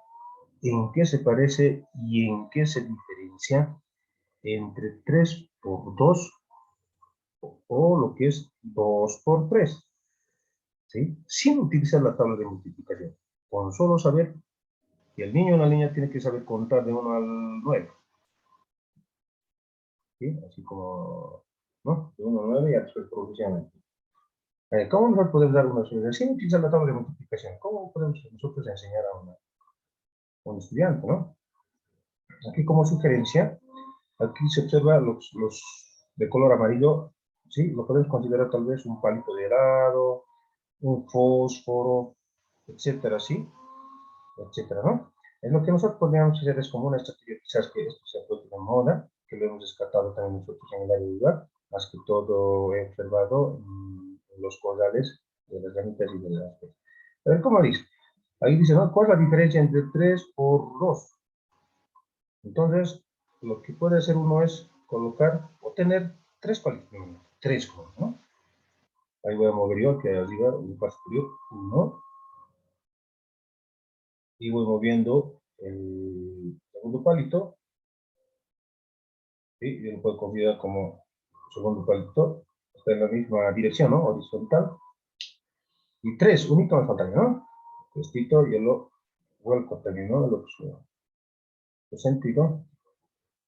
¿En qué se parece y en qué se diferencia entre 3 por 2 o lo que es 2 por 3? ¿Sí? Sin utilizar la tabla de multiplicación. Con solo saber que el niño en la niña tiene que saber contar de 1 al 9. ¿sí? Así como, ¿no? De 1 a 9 y después progresivamente. ¿Cómo nosotros podemos dar una solución? Sin utilizar la tabla de multiplicación. ¿Cómo podemos nosotros enseñar a un estudiante, ¿no? Aquí como sugerencia, aquí se observa los de color amarillo, ¿sí? Lo podemos considerar tal vez un palito de helado, un fósforo, etcétera, ¿sí? Etcétera, ¿no? En lo que nosotros podríamos hacer es como una estrategia, quizás que esto se ha puesto de moda, que lo hemos descartado también nosotros en el área de lugar, más que todo he observado en los corrales de las ganitas y de las peces. A ver, ¿cómo dice? Ahí dice, ¿no? ¿Cuál es la diferencia entre 3 por 2? Entonces, lo que puede hacer uno es colocar o tener 3 palitos, 3 ¿no? Ahí voy a mover yo, que arriba, un paso superior, 1, y voy moviendo el segundo palito, ¿sí? Yo lo puedo considerar como segundo palito, está en la misma dirección, ¿no? Horizontal. Y 3, unito me faltaría, ¿no? Estito, yo lo vuelco también, ¿no? Lo sentido,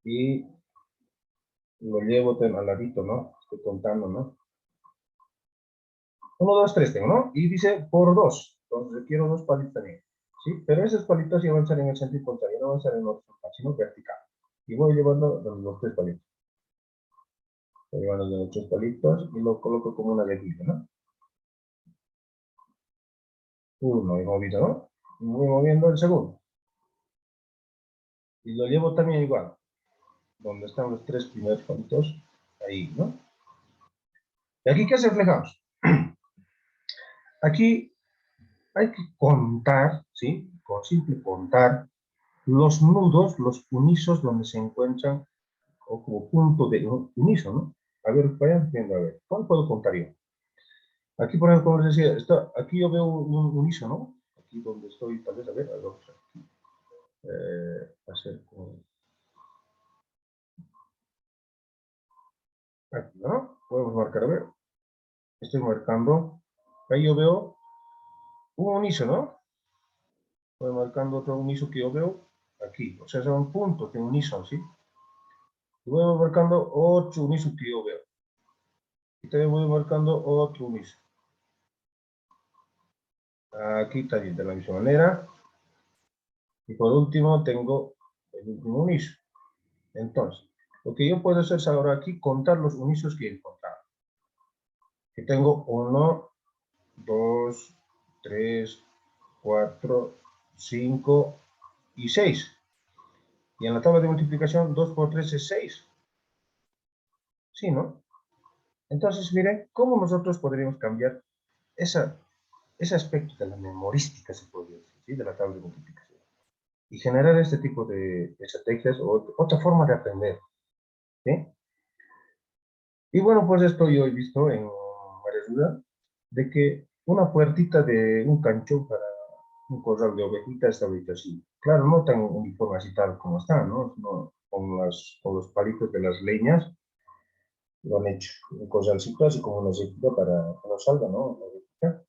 y lo llevo al ladito, ¿no? Estoy contando, ¿no? 1, 2, 3 tengo, ¿no? Y dice por 2. Entonces quiero 2 palitos también. ¿Sí? Pero esos palitos ya van a estar en el sentido contrario, no van a estar en horizontal, sino vertical. Y voy llevando los 3 palitos. Voy llevando los 3 palitos y lo coloco como una rejilla, ¿no? 1 y movido, ¿no? Y voy moviendo el segundo. Y lo llevo también igual. Donde están los 3 primeros palitos. Ahí, ¿no? ¿Y aquí qué reflejamos? Aquí hay que contar, ¿sí? Con simple contar los nudos, los unisos donde se encuentran o como punto de unísono. A ver, vayan viendo, a ver, ¿cuál puedo contar yo? Aquí, por ejemplo, como les decía, aquí yo veo un unísono, aquí donde estoy, tal vez, a ver, vamos aquí, hacer aquí, ¿no? Podemos marcar, a ver, estoy marcando, ahí yo veo un unísono, voy marcando otro unísono que yo veo aquí, o sea, son puntos de unísono, ¿sí? Y voy marcando otro unísono que yo veo. Y también voy marcando otro unísono. Aquí también de la misma manera. Y por último tengo el último uniso. Entonces, lo que yo puedo hacer es ahora aquí contar los unisos que he encontrado. Que tengo 1, 2, 3, 4, 5 y 6. Y en la tabla de multiplicación 2 por 3 es 6. ¿Sí, no? Entonces, miren, ¿cómo nosotros podríamos cambiar ese aspecto de la memorística, se podría decir, ¿sí? De la tabla de multiplicación? Y generar este tipo de estrategias o otra forma de aprender, ¿sí? Y bueno, pues esto yo he visto en varias ciudades, de que una puertita de un cancho para un corral de ovejitas está ahorita así. Claro, no tan uniforme así tal como está, ¿no? Con los palitos de las leñas, lo han hecho un corralcito así como una sequita para que no salga, ¿no? La ovejita.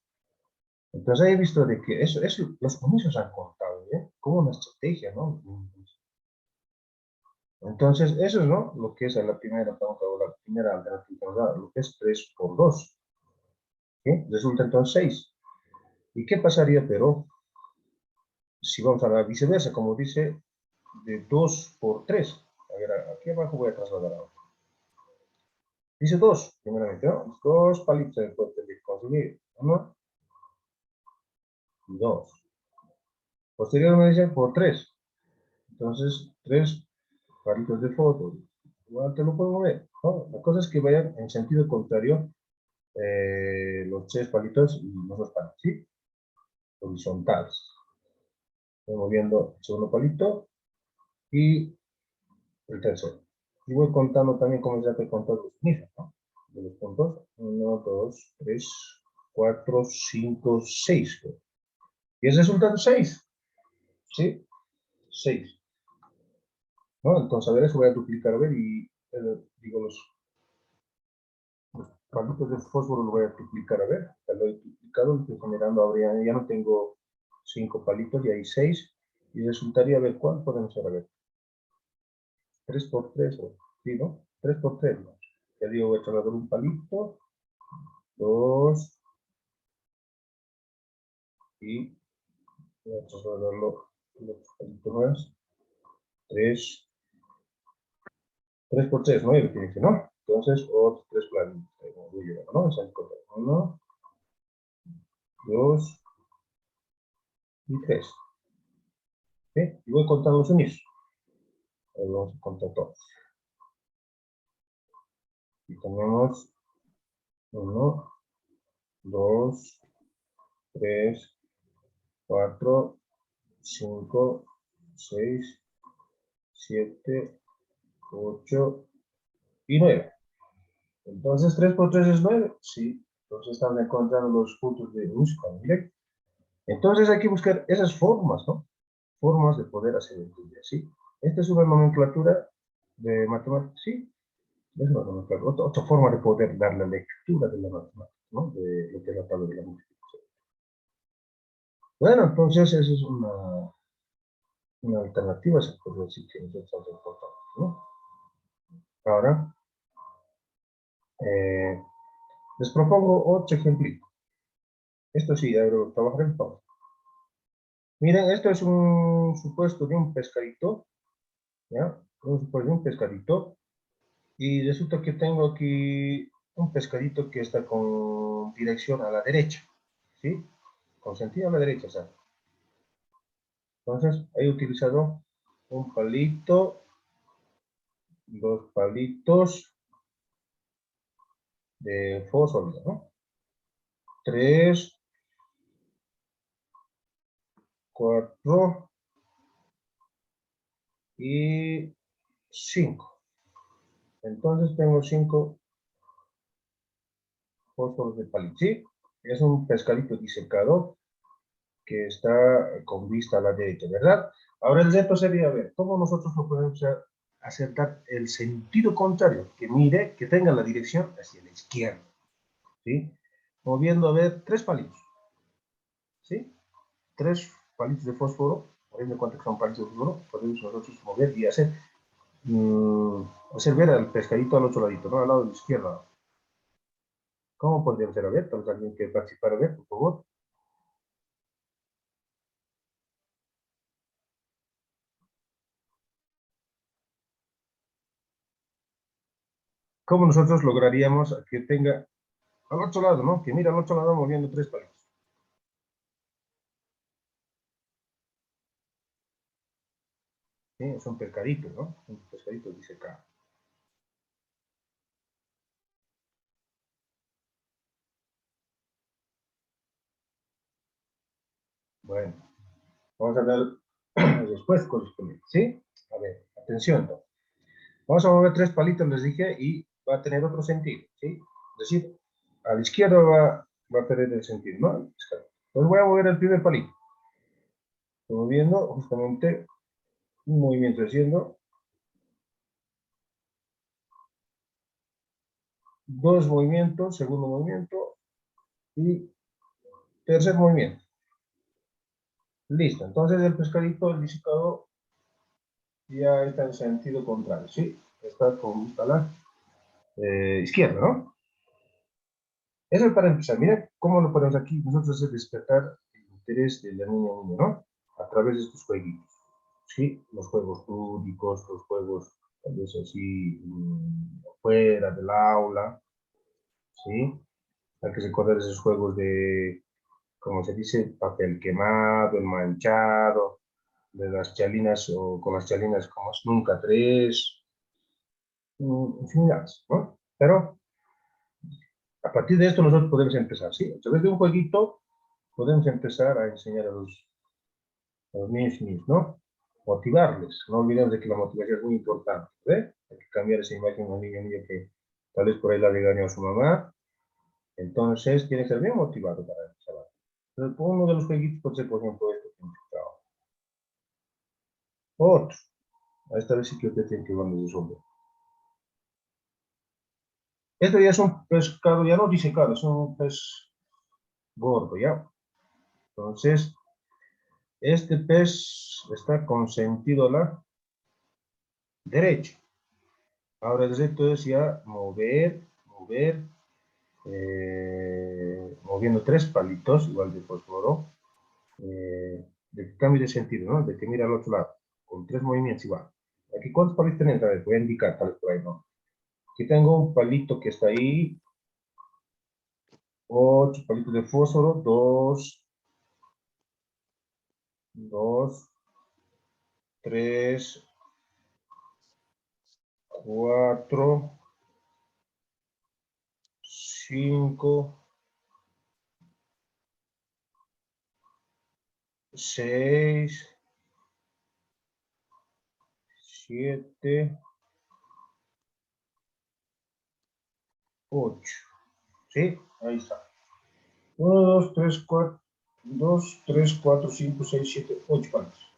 Entonces he visto de que eso los comienzos han contado, ¿eh? Como una estrategia, ¿no? Entonces, eso es, ¿no? Lo que es la primera, la primera alternativa, lo que es 3 por 2. ¿Sí? Resulta entonces 6. ¿Y qué pasaría, pero, si vamos a la viceversa, como dice, de 2 por 3? A ver, aquí abajo voy a trasladar ahora. Dice 2, primeramente, ¿no? 2 palitos de puente de conseguir. 1, 2. Posteriormente dice por 3. Entonces, 3 palitos de foto. Igual te lo puedo mover, ¿no? La cosa es que vayan en sentido contrario los 3 palitos y los 2 palitos, ¿sí? Horizontales. Voy moviendo el segundo palito y el tercero. Y voy contando también como ya te he contado los mismos, ¿no? De los puntos. 1, 2, 3, 4, 5, 6. Y el resultado es 6. ¿Sí? 6. ¿No? Entonces, a ver, eso voy a duplicar, a ver, y digo, los palitos de fósforo lo voy a duplicar, a ver. Ya lo he duplicado, estoy generando ahora, ya no tengo 5 palitos, ya hay 6. Y resultaría, a ver, ¿cuál podemos hacer? A ver. 3 por 3, ¿sí, no? 3 por 3 más. Ya digo, voy a echarle un palito. 2. Y voy a trasladarlo un palito más. 3. 3 por 3, 9 tiene que, ¿no? Entonces, otros 3 planitos. Voy llevando, ¿no? 1, 2 y 3. ¿Sí? Y voy contando los unís. Ahí vamos a contar todos. Y tenemos 1, 2, 3, 4, 5, 6, 7, 8 y 9. Entonces, 3 por 3 es 9. Sí. Entonces, estamos encontrando los puntos de música directa. Entonces, hay que buscar esas formas, ¿no? Formas de poder hacer el estudio, ¿sí? Esta es una nomenclatura de matemáticas, sí. Es una nomenclatura. Otra forma de poder dar la lectura de la matemática, ¿no? De lo que es la tabla de la música. Bueno, entonces, esa es una alternativa, se puede decir que es bastante importante, ¿no? Ahora, les propongo otro ejemplito. Esto sí, trabajar en pausa. Miren, esto es un supuesto de un pescadito, ¿ya? Un supuesto de un pescadito. Y resulta que tengo aquí un pescadito que está con dirección a la derecha, ¿sí? Con sentido a la derecha, ¿sabes? Entonces, he utilizado un palito, 2 palitos de fósforo, ¿no? 3, 4 y 5. Entonces tengo 5 fósforos de palito, ¿sí? Es un pescadito disecado que está con vista a la derecha, ¿verdad? Ahora el reto sería ver cómo nosotros lo podemos acertar el sentido contrario, que mire, que tenga la dirección hacia la izquierda, ¿sí? Moviendo, a ver, 3 palitos, ¿sí? 3 palitos de fósforo, teniendo en cuenta que son palitos de fósforo, podemos nosotros mover y hacer ver al pescadito al otro ladito, ¿no? Al lado de la izquierda. ¿Cómo podríamos hacer? A ver, tal vez alguien quiere participar, a ver, por favor. ¿Cómo nosotros lograríamos que tenga al otro lado, ¿no? Que mira al otro lado moviendo 3 palitos. ¿Sí? Es un pescadito, ¿no? Un pescadito disecado. Bueno, vamos a ver después correspondiente, ¿sí? A ver, atención, ¿no? Vamos a mover 3 palitos, les dije, y va a tener otro sentido, ¿sí? Es decir, a la izquierda va a perder el sentido, ¿no? Entonces voy a mover el primer palito. Estoy moviendo justamente un movimiento haciendo 2 movimientos, segundo movimiento y tercer movimiento. Listo, entonces el pescadito, el disecado, ya está en sentido contrario, ¿sí? Está con vista a la izquierda, ¿no? Eso es para empezar. Mira cómo lo ponemos aquí. Nosotros hacer despertar el interés de la niña o niño, ¿no? A través de estos jueguitos. ¿Sí? Los juegos lúdicos, los juegos, tal vez así, fuera del aula, ¿sí? Hay que recordar esos juegos de, como se dice, papel quemado, el manchado, de las chalinas o con las chalinas como es nunca tres, infinidades, ¿no? Pero a partir de esto nosotros podemos empezar, ¿sí? A través de un jueguito podemos empezar a enseñar a los niños y niñas, ¿no? Motivarles. No olvidemos de que la motivación es muy importante, ¿ve? Hay que cambiar esa imagen de un niño o niña que tal vez por ahí la regañó a su mamá. Entonces, tiene que ser bien motivado para empezar. Entonces, uno de los jueguitos puede ser, por ejemplo, este que hemos explicado. Otro. A esta vez sí que usted tiene que van a resolver. Esto ya es un pescado, ya no disecado, es un pez gordo, ¿ya? Entonces, este pez está con sentido a la derecha. Ahora el reto es ya mover, moviendo 3 palitos, igual de fósforo, de cambio de sentido, ¿no? De que mira al otro lado, con 3 movimientos igual. Aquí, ¿cuántos palitos tenés? A ver, voy a indicar tal vez por ahí, ¿no? Aquí tengo un palito que está ahí, 8 palitos de fósforo, 2, 3, 4, 5, 6, 7, 8. ¿Sí? Ahí está. 1, 2, 3, 4, 2, 3, 4, 5, 6, 7, 8 palitos.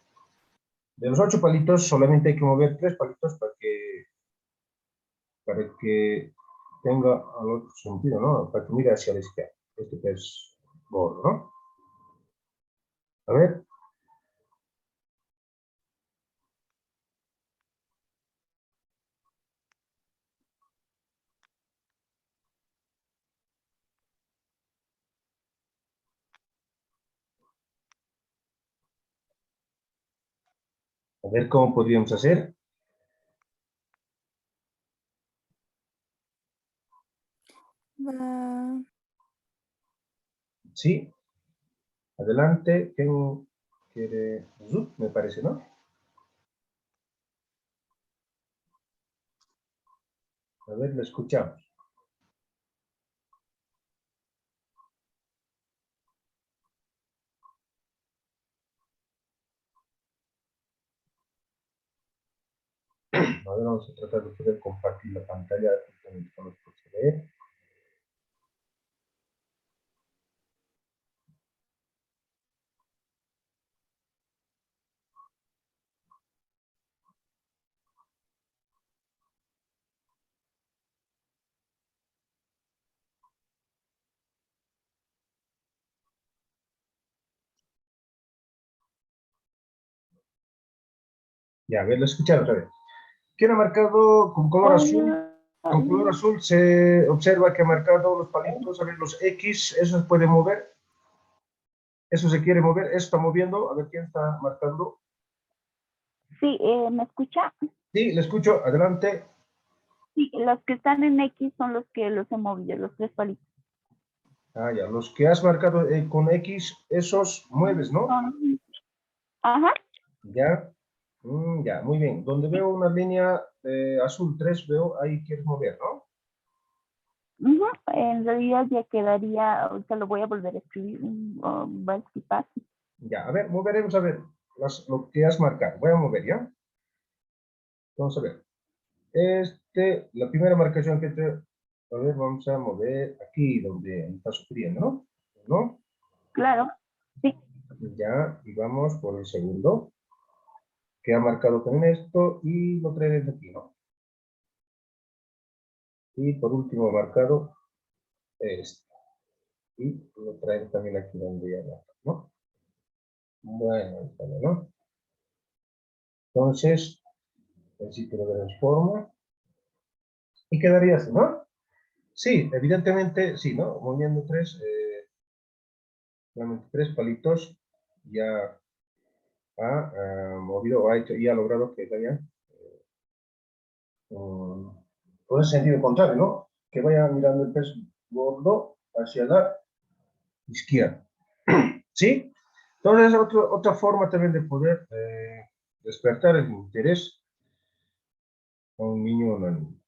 De los 8 palitos solamente hay que mover 3 palitos para que tenga al otro sentido, ¿no? Para que mire hacia la izquierda. Este que es gordo, ¿no? A ver. A ver cómo podríamos hacer. Sí. Adelante. ¿Quién quiere? Zup, me parece, ¿no? A ver, lo escuchamos. A ver, vamos a tratar de poder compartir la pantalla con los ver. Ya, a ver, lo escucharon otra vez. ¿Quién ha marcado con color azul? Con color azul se observa que ha marcado los palitos, a ver, los X, eso se puede mover. Eso se quiere mover, eso está moviendo. A ver quién está marcando. Sí, ¿me escucha? Sí, le escucho, adelante. Sí, los que están en X son los que los he movido, los 3 palitos. Ah, ya, los que has marcado con X, esos mueves, ¿no? Ajá. Ya, ya, muy bien. Donde veo una línea azul 3, veo ahí quieres mover, ¿no? En realidad ya quedaría, ahorita lo voy a volver a escribir, Ya, a ver, moveremos a ver lo que has marcado. Voy a mover, ¿ya? Vamos a ver. La primera marcación que te... A ver, vamos a mover aquí donde está sufriendo, ¿no? ¿No? Claro, sí. Ya, y vamos por el segundo, que ha marcado también esto, y lo trae desde aquí, ¿no? Y por último marcado este. Y lo trae también aquí donde ya marca, ¿no? Bueno, ahí está, ¿no? Entonces, así que lo transformo. Y quedaría así, ¿no? Sí, evidentemente, sí, ¿no? Moviendo realmente 3 palitos, ya ha movido, ha hecho y ha logrado que vaya por ese sentido contrario, ¿no? Que vaya mirando el pez gordo hacia la izquierda. ¿Sí? Entonces, otra forma también de poder despertar el interés a un niño o una niña.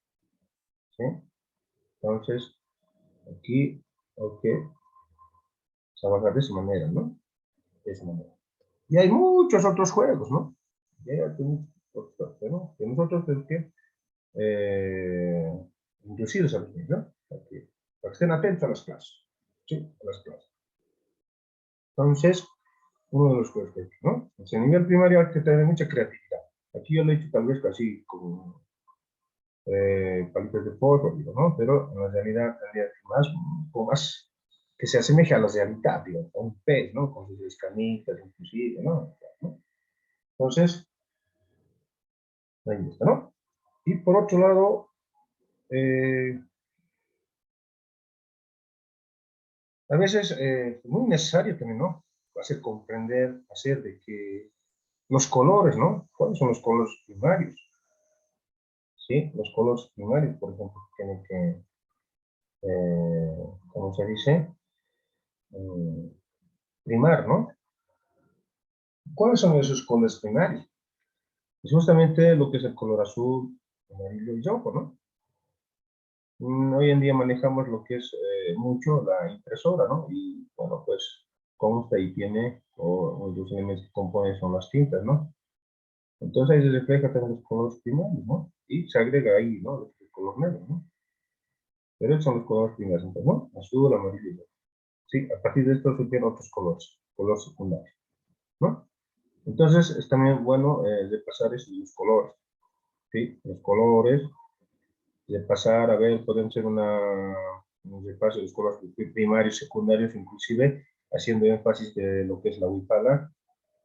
¿Sí? Entonces, aquí, ok, trabajar de esa manera, ¿no? De esa manera. Y hay muchos otros juegos, ¿no? ¿no? Que nosotros tenemos que inducirlos a los niños, ¿no? Para que estén atentos a las clases. Sí, a las clases. Entonces, uno de los juegos que hay, ¿no? Pues en nivel primario hay que tener mucha creatividad. Aquí yo lo he hecho tal vez casi con palitos de fósforo, digo, ¿no? Pero en la realidad tendría que más, un poco más que se asemeje a la realidad, digo, a un pez, ¿no? Con sus escamitas, inclusive, ¿no? Entonces, ahí está, ¿no? Y por otro lado, Eh, a veces es muy necesario también, ¿no? Hacer comprender, hacer de que los colores, ¿no? ¿Cuáles son los colores primarios? ¿Sí? Los colores primarios, por ejemplo, tienen que, ¿cómo se dice? Eh, primar, ¿no? ¿Cuáles son esos colores primarios? Es justamente lo que es el color azul, amarillo y rojo, ¿no? Hoy en día manejamos lo que es mucho la impresora, ¿no? Y bueno, pues consta y tiene, o los elementos que componen son las tintas, ¿no? Entonces ahí se refleja también los colores primarios, ¿no? Y se agrega ahí, ¿no? El color negro, ¿no? Pero esos son los colores primarios, entonces, ¿no? Azul, amarillo y rojo. Sí, a partir de esto surgen otros colores, colores secundarios, ¿no? Entonces es también bueno repasar esos los colores, ¿sí? Los colores, repasar, a ver, pueden ser un repaso de los colores primarios, secundarios, inclusive haciendo énfasis de lo que es la huipala,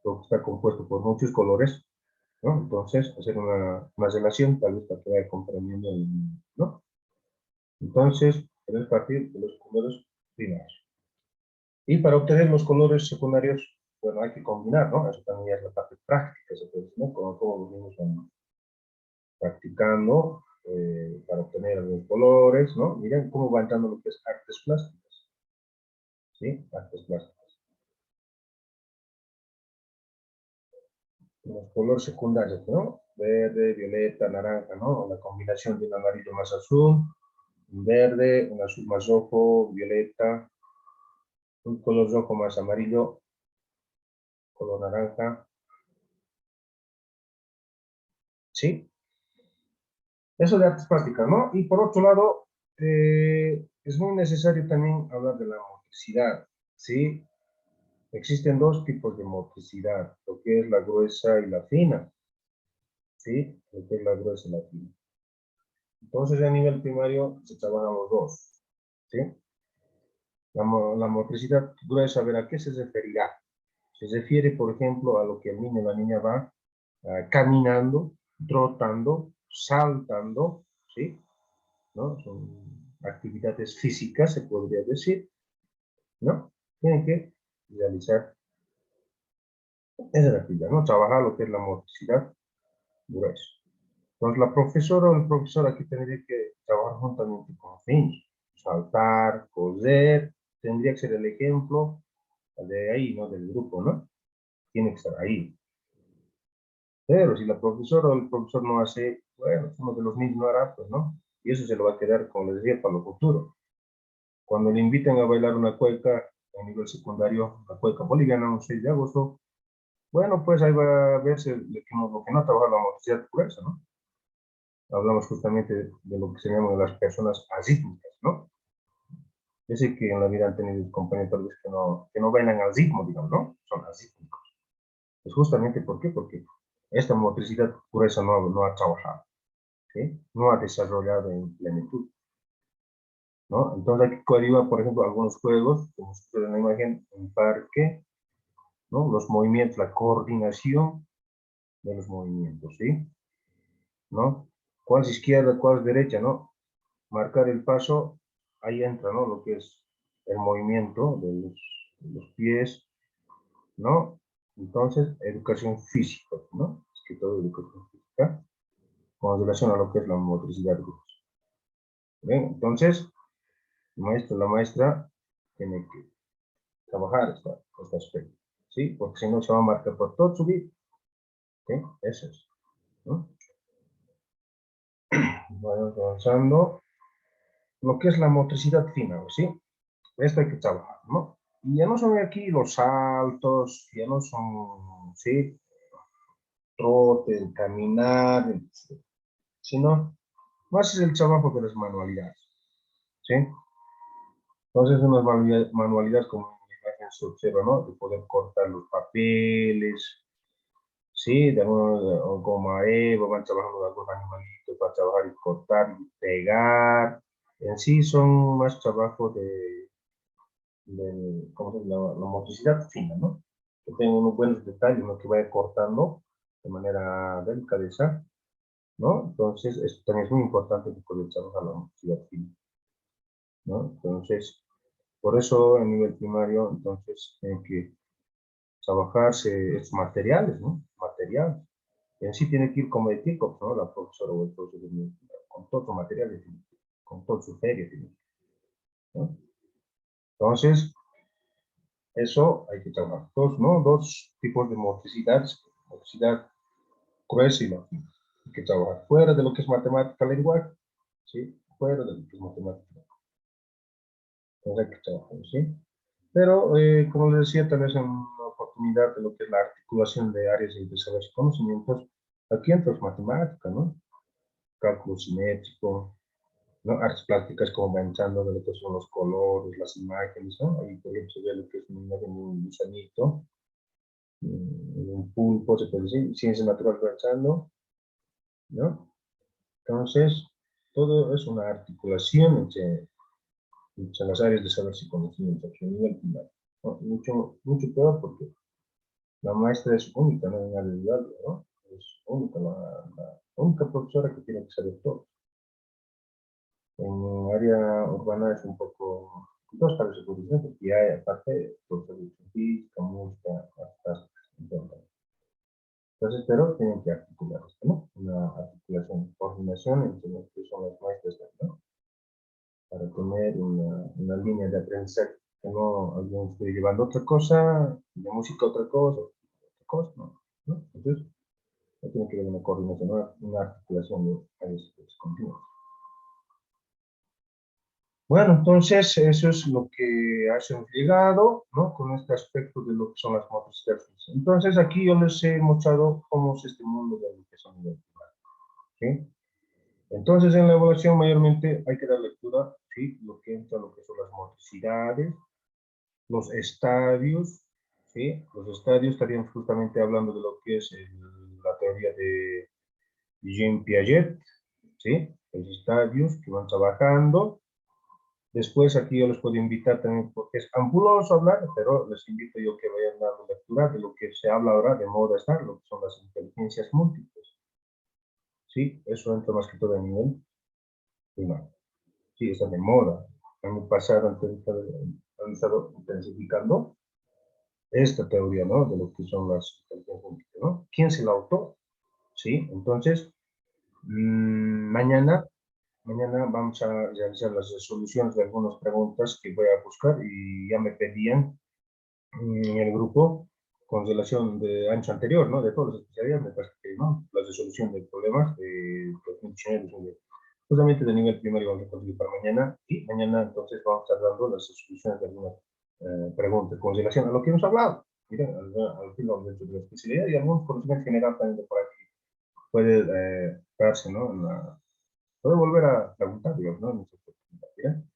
lo que está compuesto por muchos colores, ¿no? Entonces, hacer una relación, tal vez para que vaya comprendiendo, ¿no? Entonces, podemos partir de los colores primarios. Y para obtener los colores secundarios, bueno, hay que combinar, ¿no? Eso también es la parte práctica, se puede decir, ¿no? Como los niños van practicando para obtener los colores, ¿no? Miren cómo va entrando lo que es artes plásticas, ¿sí? Artes plásticas. Los colores secundarios, ¿no? Verde, violeta, naranja, ¿no? La combinación de un amarillo más azul, un verde, un azul más rojo, violeta, un color rojo más amarillo, color naranja, ¿sí? Eso de artes plásticas, ¿no? Y por otro lado, es muy necesario también hablar de la motricidad, ¿sí? Existen dos tipos de motricidad, lo que es la gruesa y la fina, ¿sí? Lo que es la gruesa y la fina. Entonces, a nivel primario se trabajan los dos, ¿sí? La motricidad gruesa, a ver, ¿a qué se referirá? Se refiere, por ejemplo, a lo que el niño o la niña va caminando, trotando, saltando, ¿sí? ¿No? Son actividades físicas, se podría decir, ¿no? Tienen que realizar esa actividad, ¿no? Trabajar lo que es la motricidad gruesa. Entonces, la profesora o el profesor aquí tendría que trabajar juntamente con los niños, saltar, correr, tendría que ser el ejemplo de ahí, ¿no? Del grupo, ¿no? Tiene que estar ahí. Pero si la profesora o el profesor no hace, bueno, uno de los niños no hará, pues no. Y eso se lo va a quedar, como les decía, para lo futuro. Cuando le inviten a bailar una cueca a nivel secundario, la cueca boliviana, un 6 de agosto, bueno, pues ahí va a verse lo que no trabaja la motricidad gruesa, ¿no? Hablamos justamente de lo que se llaman las personas asítmicas, ¿no? Yo sé que en la vida han tenido compañeros tal vez que no bailan al ritmo, digamos, ¿no? Son asítmicos. Pues justamente, ¿por qué? Porque esta motricidad gruesa no ha trabajado, ¿sí? No ha desarrollado en plenitud, ¿no? Entonces aquí coadyuva, por ejemplo, algunos juegos, como se ve en la imagen, un parque, ¿no? Los movimientos, la coordinación de los movimientos, ¿sí? ¿No? ¿Cuál es izquierda, cuál es derecha, no? Marcar el paso, ahí entra, ¿no? Lo que es el movimiento de los pies, ¿no? Entonces, educación física, ¿no? Es que todo educación física con relación a lo que es la motricidad gruesa. ¿Bien? Entonces, el maestro, la maestra tiene que trabajar este aspecto, ¿sí? Porque si no se va a marcar por todo su vida, ¿sí? Eso es, ¿no? Vamos avanzando. Lo que es la motricidad fina, ¿sí? Esto hay que trabajar, ¿no? Y ya no son aquí los saltos, ya no son, ¿sí? Trote, el caminar, sino más es el trabajo de las manualidades, ¿sí? Entonces, unas manualidades como en la imagen se observa, ¿no? De poder cortar los papeles, ¿sí? De o como a Eva, van trabajando algunos animalitos, van a trabajar y cortar y pegar. En sí son más trabajo ¿cómo se llama? La motricidad fina, ¿no? Que tenga unos buenos detalles, ¿no? Que vaya cortando de manera delicadeza ¿no? Entonces, esto también es muy importante que poder trabajar la motricidad fina, ¿no? Entonces, por eso en nivel primario, entonces, tienen que trabajarse estos materiales, ¿no? Materiales. En sí tiene que ir como de TICOP, ¿no? La profesora o el profesor, con todos los materiales, con todo su feria, ¿no? Entonces, eso hay que trabajar. Dos, ¿no? Dos tipos de motricidades, motricidad gruesa y la fina. Hay que trabajar fuera de lo que es matemática, lenguaje, ¿sí? Fuera de lo que es matemática. Entonces hay que trabajar, ¿sí? Pero, como les decía, tal vez en una oportunidad de lo que es la articulación de áreas de saberes y conocimientos, aquí entra matemática, ¿no? Cálculo simétrico, ¿no? Artes plásticas como avanzando de lo que son los colores, las imágenes, ¿no? Ahí, por ejemplo, se ve lo que es una imagen de un gusanito, un pulpo, se puede decir, ciencias naturales avanzando, ¿no? Entonces, todo es una articulación entre las áreas de saberes y conocimientos a nivel primario, ¿no? Mucho peor porque la maestra es única, no hay nadie igual, ¿no? Es única, la única profesora que tiene que saber todo. En área urbana es un poco, dos para su posición, porque hay aparte profesores de física, música, artes, entonces, pero tienen que articular esto, ¿no? Una articulación, coordinación entre lo que son las maestras, ¿no? Para tener una línea de aprendizaje, que no alguien esté llevando otra cosa, de música otra cosa, ¿no? ¿No? Entonces, tiene que haber una coordinación, una articulación de áreas continuas. Bueno, entonces eso es lo que hemos llegado, ¿no? Con este aspecto de lo que son las motricidades. Entonces aquí yo les he mostrado cómo es este mundo de lo que son identidades, ¿sí? Entonces en la evaluación mayormente hay que dar lectura, ¿sí? Lo que entra, lo que son las motricidades, los estadios, ¿sí? Los estadios estaríamos justamente hablando de lo que es la teoría de Jean Piaget, ¿sí? Los estadios que van trabajando. Después aquí yo les puedo invitar también, porque es ampuloso hablar, pero les invito yo que vayan dando lectura de lo que se habla ahora de moda estar, lo que son las inteligencias múltiples. Sí, eso entra más que todo a nivel primario. Sí, está de moda. El año pasado han estado intensificando esta teoría, ¿no? De lo que son las inteligencias múltiples, ¿no? ¿Quién es el autor? Sí, entonces, mañana vamos a realizar las soluciones de algunas preguntas que voy a buscar y ya me pedían en el grupo con relación de años anterior, ¿no? De todas las especialidades, me parece que, ¿no? La resolución de problemas de justamente de nivel primario vamos a conseguir para mañana y mañana entonces vamos a estar dando las soluciones de algunas preguntas con relación a lo que hemos hablado. Miren, al final de la especialidad y algún conocimiento general también de por aquí puede darse, ¿no? Puede volver a preguntar, digamos, ¿no? ¿Bien?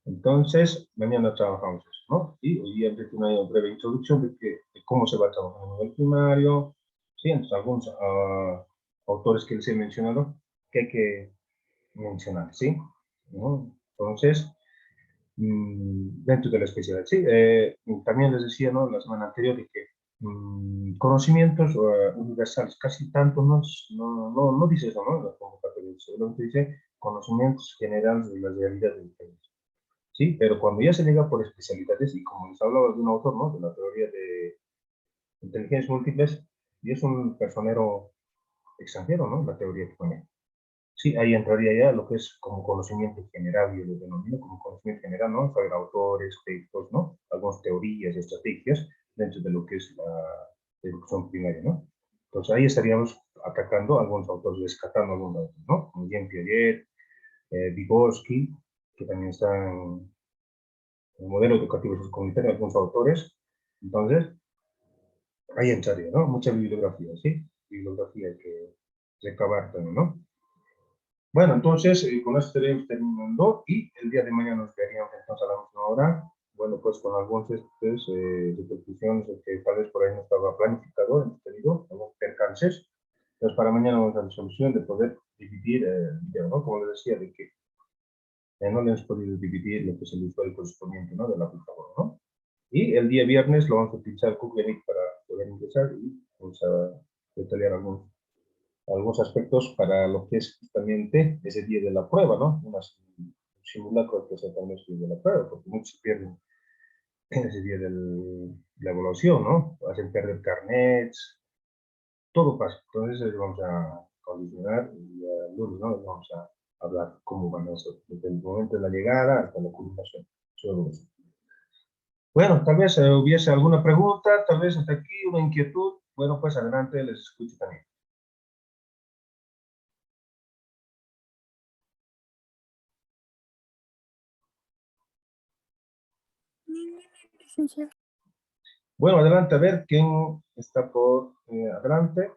Entonces, mañana trabajamos eso, ¿no? Y hoy día he una breve introducción de cómo se va a trabajar a nivel primario, sí, entonces algunos autores que les he mencionado que hay que mencionar, ¿sí? ¿No? Entonces, dentro de la especialidad, sí, también les decía, ¿no? La semana anterior de que conocimientos universales, casi tanto no dice eso, ¿no? La convocatoria, seguramente dice conocimientos generales de la realidad del país. Sí, pero cuando ya se llega por especialidades, y como les hablaba de un autor, ¿no? De la teoría de inteligencias múltiples, y es un personero extranjero, ¿no? La teoría que pone. Sí, ahí entraría ya lo que es como conocimiento general, yo lo denomino como conocimiento general, ¿no? Saber autores, textos, ¿no? Algunas teorías, estrategias dentro de lo que es la educación primaria, ¿no? Entonces ahí estaríamos atacando a algunos autores, rescatando a algunos autores, ¿no? Como Jean Piaget, Vygotsky, que también están el modelo educativo sociocomunitario, algunos autores. Entonces, ahí entraría, ¿no? Mucha bibliografía, ¿sí? Bibliografía que recabar también, ¿no? Bueno, entonces, con esto estaremos terminando y el día de mañana nos veríamos entonces a la misma hora. Bueno, pues con algunos repercusiones que tal vez por ahí no estaba planificado, hemos tenido algunos percances. Entonces, para mañana vamos a la solución de poder dividir el video, ¿no? Como les decía, de que no le hemos podido dividir lo que es el usuario correspondiente, ¿no? De la plataforma, ¿no? Y el día viernes lo vamos a utilizar Google Meet para poder ingresar y vamos a detallar algunos algunos aspectos para lo que es justamente ese día de la prueba, ¿no? Un simulacro que se también es el día de la prueba, porque muchos pierden en ese día de la evaluación, ¿no? Hacen perder carnets, todo pasa. Entonces vamos a condicionar y el lunes, ¿no? Vamos a hablar cómo van a ser desde el momento de la llegada hasta la culminación. Solo eso. Bueno, tal vez hubiese alguna pregunta, tal vez hasta aquí una inquietud. Bueno, pues adelante, les escucho también. Licenciado. Bueno, adelante, a ver quién está por adelante.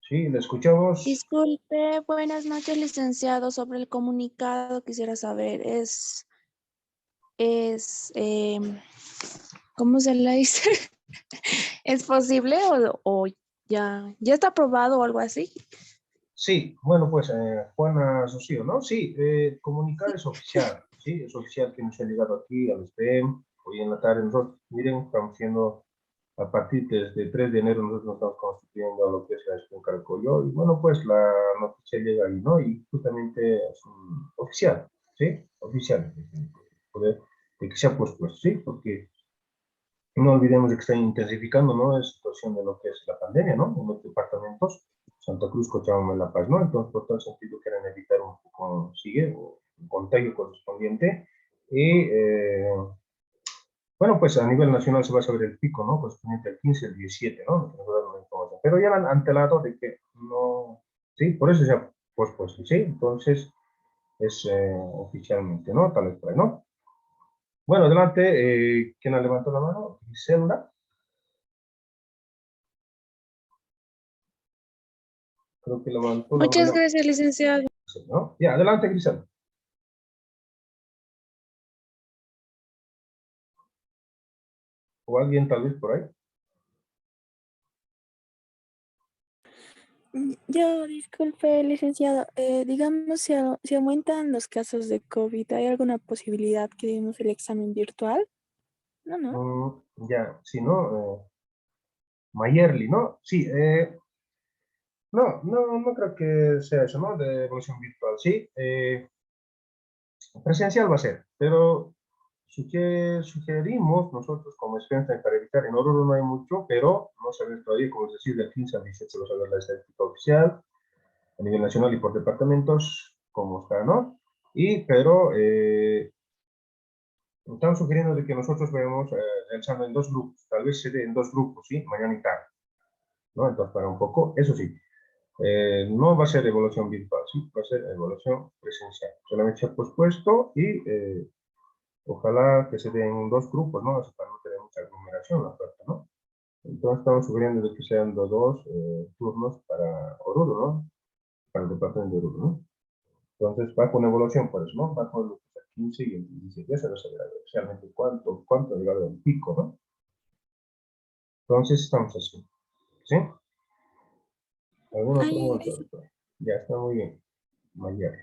Sí, le escuchamos. Disculpe, buenas noches, licenciado. Sobre el comunicado quisiera saber, ¿cómo se le dice? ¿Es posible o ya está aprobado o algo así? Sí, bueno, pues Juana Socio, ¿no? Sí, el comunicado es oficial, ¿sí? Es oficial que nos ha llegado aquí al SPM. Hoy en la tarde nosotros, miren, estamos siendo, a partir desde 3 de enero nosotros nos estamos constituyendo a lo que es la SPM Carcollo, y bueno, pues la noticia llega ahí, ¿no? Y justamente es oficial, ¿sí? Oficial, de que se ha puesto, ¿sí? Porque no olvidemos que está intensificando, ¿no? La situación de lo que es la pandemia, ¿no? En los departamentos, Santa Cruz, Cochabamba y La Paz, ¿no? Entonces, por todo sentido, quieren evitar un poco, sigue, un contagio correspondiente. Y, bueno, pues a nivel nacional se va a saber el pico, ¿no? Correspondiente al 15, el 17, ¿no? Que nos va a dar una información. Pero ya han antelado de que no, sí, por eso se ha pospuesto, ¿sí? Entonces, es oficialmente, ¿no? Tal vez por ahí, ¿no? Bueno, adelante, ¿quién ha levantado la mano? Cédula. Creo que levantó la Muchas mano, gracias, licenciado. ¿no? Ya, adelante, Grisel. O alguien tal vez por ahí. Yo, disculpe, licenciado. Digamos, si aumentan los casos de COVID, ¿hay alguna posibilidad que demos el examen virtual? No. Ya, sí, ¿no? Mayerly, ¿no? Sí, no creo que sea eso, ¿no? De evolución virtual, sí. Presencial va a ser, pero sugerimos nosotros como experiencia para evitar, en Oruro no hay mucho, pero no sabemos todavía, como es decir, del 15 al 18 va a saber la estadística oficial a nivel nacional y por departamentos, cómo está, ¿no? Pero estamos sugiriendo de que nosotros veamos el examen en dos grupos, tal vez se dé en dos grupos, ¿sí? Mañana y tarde, ¿no? Entonces, para un poco, eso sí, no va a ser evaluación virtual, sí, va a ser evaluación presencial. Solamente se ha pospuesto y ojalá que se den dos grupos, ¿no? Así para no tener mucha aglomeración la oferta, ¿no? Entonces estamos sugiriendo de que sean dos turnos para Oruro, ¿no? Para el departamento de Oruro, ¿no? Entonces va con evaluación por eso, ¿no? Va con el 15 y el 17, ya se va a saber realmente cuánto ha llegado el pico, ¿no? Entonces estamos así, ¿sí? ¿Alguna pregunta? Ya está muy bien. Mañana.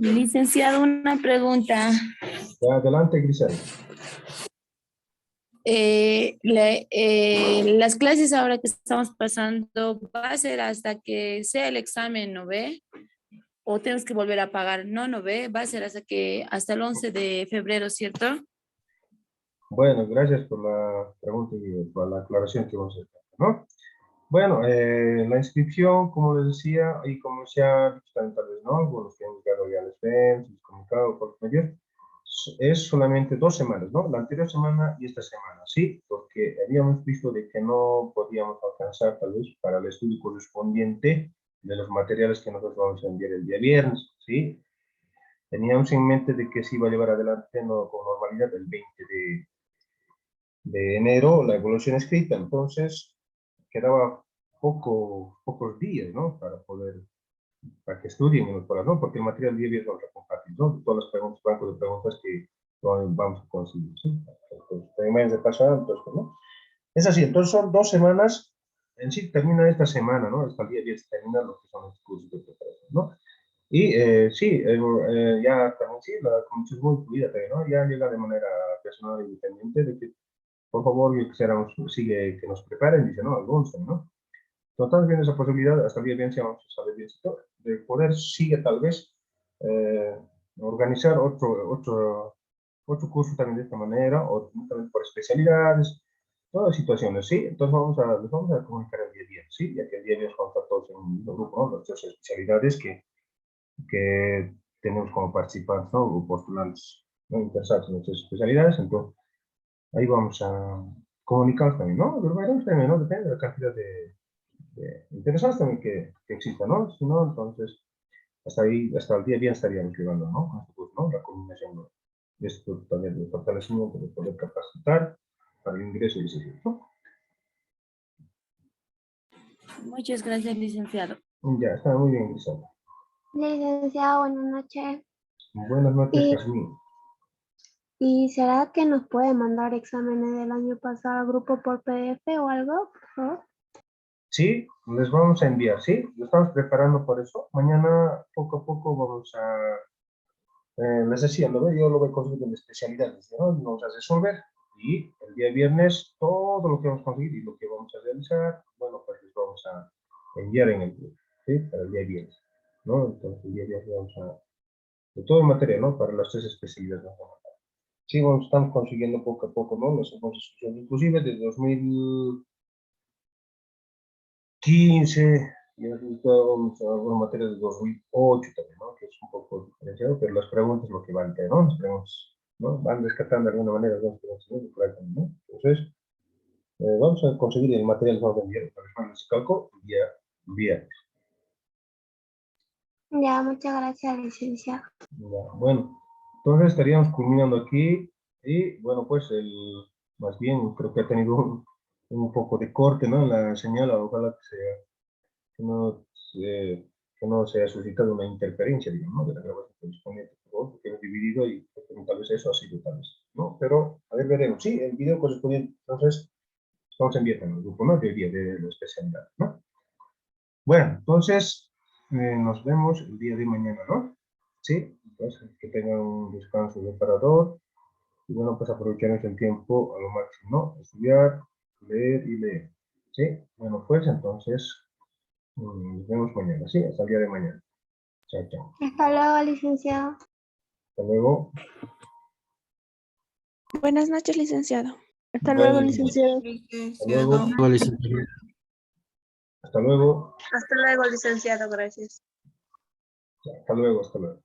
Licenciado, una pregunta. Ya, adelante, Grisel. Las clases ahora que estamos pasando, ¿va a ser hasta que sea el examen, no ve? ¿O tenemos que volver a pagar? No ve, va a ser hasta el 11 de febrero, ¿cierto? Bueno, gracias por la pregunta y por la aclaración que vamos a hacer, ¿no? Bueno, la inscripción, como les decía, y como se ha dicho también tal vez, ¿no? Algunos que han llegado ya al SPEN, se han comunicado por los medios, es solamente 2 semanas, ¿no? La anterior semana y esta semana, sí, porque habíamos visto de que no podíamos alcanzar tal vez para el estudio correspondiente de los materiales que nosotros vamos a enviar el día viernes, ¿sí? Teníamos en mente de que se iba a llevar adelante no, con normalidad el 20 de enero la evaluación escrita, entonces quedaba pocos días, ¿no? Para que estudien en el corazón, ¿no? Porque el material día viernes vamos a compartir, ¿no? Todas las preguntas, bancos de preguntas que vamos a conseguir, ¿sí? Entonces, también de pasada, entonces, ¿no? Es así, entonces son 2 semanas, en sí termina esta semana, ¿no? Hasta el día 10 termina lo que son los cursos de preparación, ¿no? Y sí, ya también sí, la comisión es muy fluida también, ¿no? Ya llega de manera personal e independiente de que, por favor, yo quisiéramos, sigue que nos preparen, dice, ¿no? Al 11, ¿no? Entonces, viene esa posibilidad, hasta el día bien, si vamos a saber bien, de poder, sigue tal vez, organizar otro curso también de esta manera, o también por especialidades, todas situaciones, ¿sí? Entonces les vamos a comunicar el día 10, ¿sí? Ya que el día 10 vamos a estar todos en un mismo grupo, ¿no? Las tres especialidades que tenemos como participantes, ¿no? O postulantes, ¿no? Interesados en nuestras especialidades, entonces ahí vamos a comunicar también, ¿no? Pero veremos también, ¿no? Depende de la cantidad de interesados también que exista, ¿no? Si no, entonces, hasta ahí, hasta el día bien estaríamos llegando, ¿no? Con este curso, ¿no? La combinación de esto también de fortalecimiento, de poder capacitar para el ingreso y ese, ¿no? Muchas gracias, licenciado. Ya, está muy bien, Grisel. Licenciado, buenas noches. Buenas noches, Y, Jazmín. ¿Y será que nos puede mandar exámenes del año pasado al grupo por PDF o algo, por favor? Sí, les vamos a enviar, ¿sí? Lo estamos preparando por eso. Mañana, poco a poco, vamos a... les decía, ¿no? Yo lo voy a conseguir en especialidades, ¿no? Lo vamos a resolver. Y el día viernes, todo lo que vamos a conseguir y lo que vamos a realizar, bueno, pues les vamos a enviar en el grupo, ¿sí? Para el día viernes, ¿no? Entonces, el día viernes vamos a... De todo el material, ¿no? Para las tres especialidades, ¿no? Sí, bueno, estamos consiguiendo poco a poco, ¿no? Nos hemos discutido, inclusive desde 2015, ya resultábamos alguna materia de 2008 también, ¿no? Que es un poco diferenciado, pero las preguntas lo que van, ¿no? Las preguntas, ¿no? Van rescatando de alguna manera las preguntas, ¿no? Entonces, vamos a conseguir el material que vamos a enviar para el cálculo vía. Ya, muchas gracias, licenciado. Ya, bueno, entonces estaríamos culminando aquí y, bueno, pues, más bien creo que ha tenido un poco de corte, ¿no? En la señal, ojalá que no, que no se haya suscitado una interferencia, digamos, de la grabación correspondiente, por favor, porque hemos dividido y tal vez eso ha sido tal vez, ¿no? Pero, a ver, veremos. Sí, el video correspondiente, entonces, estamos enviando en el grupo, ¿no? De la especialidad, ¿no? Bueno, entonces, nos vemos el día de mañana, ¿no? Sí, entonces, que tengan un descanso reparador y, bueno, pues aprovechemos el tiempo a lo máximo, ¿no? Estudiar, leer y leer, ¿sí? Bueno, pues, entonces, nos vemos mañana, ¿sí? Hasta el día de mañana. Chao, chao. Hasta luego, licenciado. Hasta luego. Buenas noches, licenciado. Hasta luego, Buenas noches. licenciado. Hasta luego. Hasta luego. Hasta luego, licenciado, gracias. Hasta luego, hasta luego.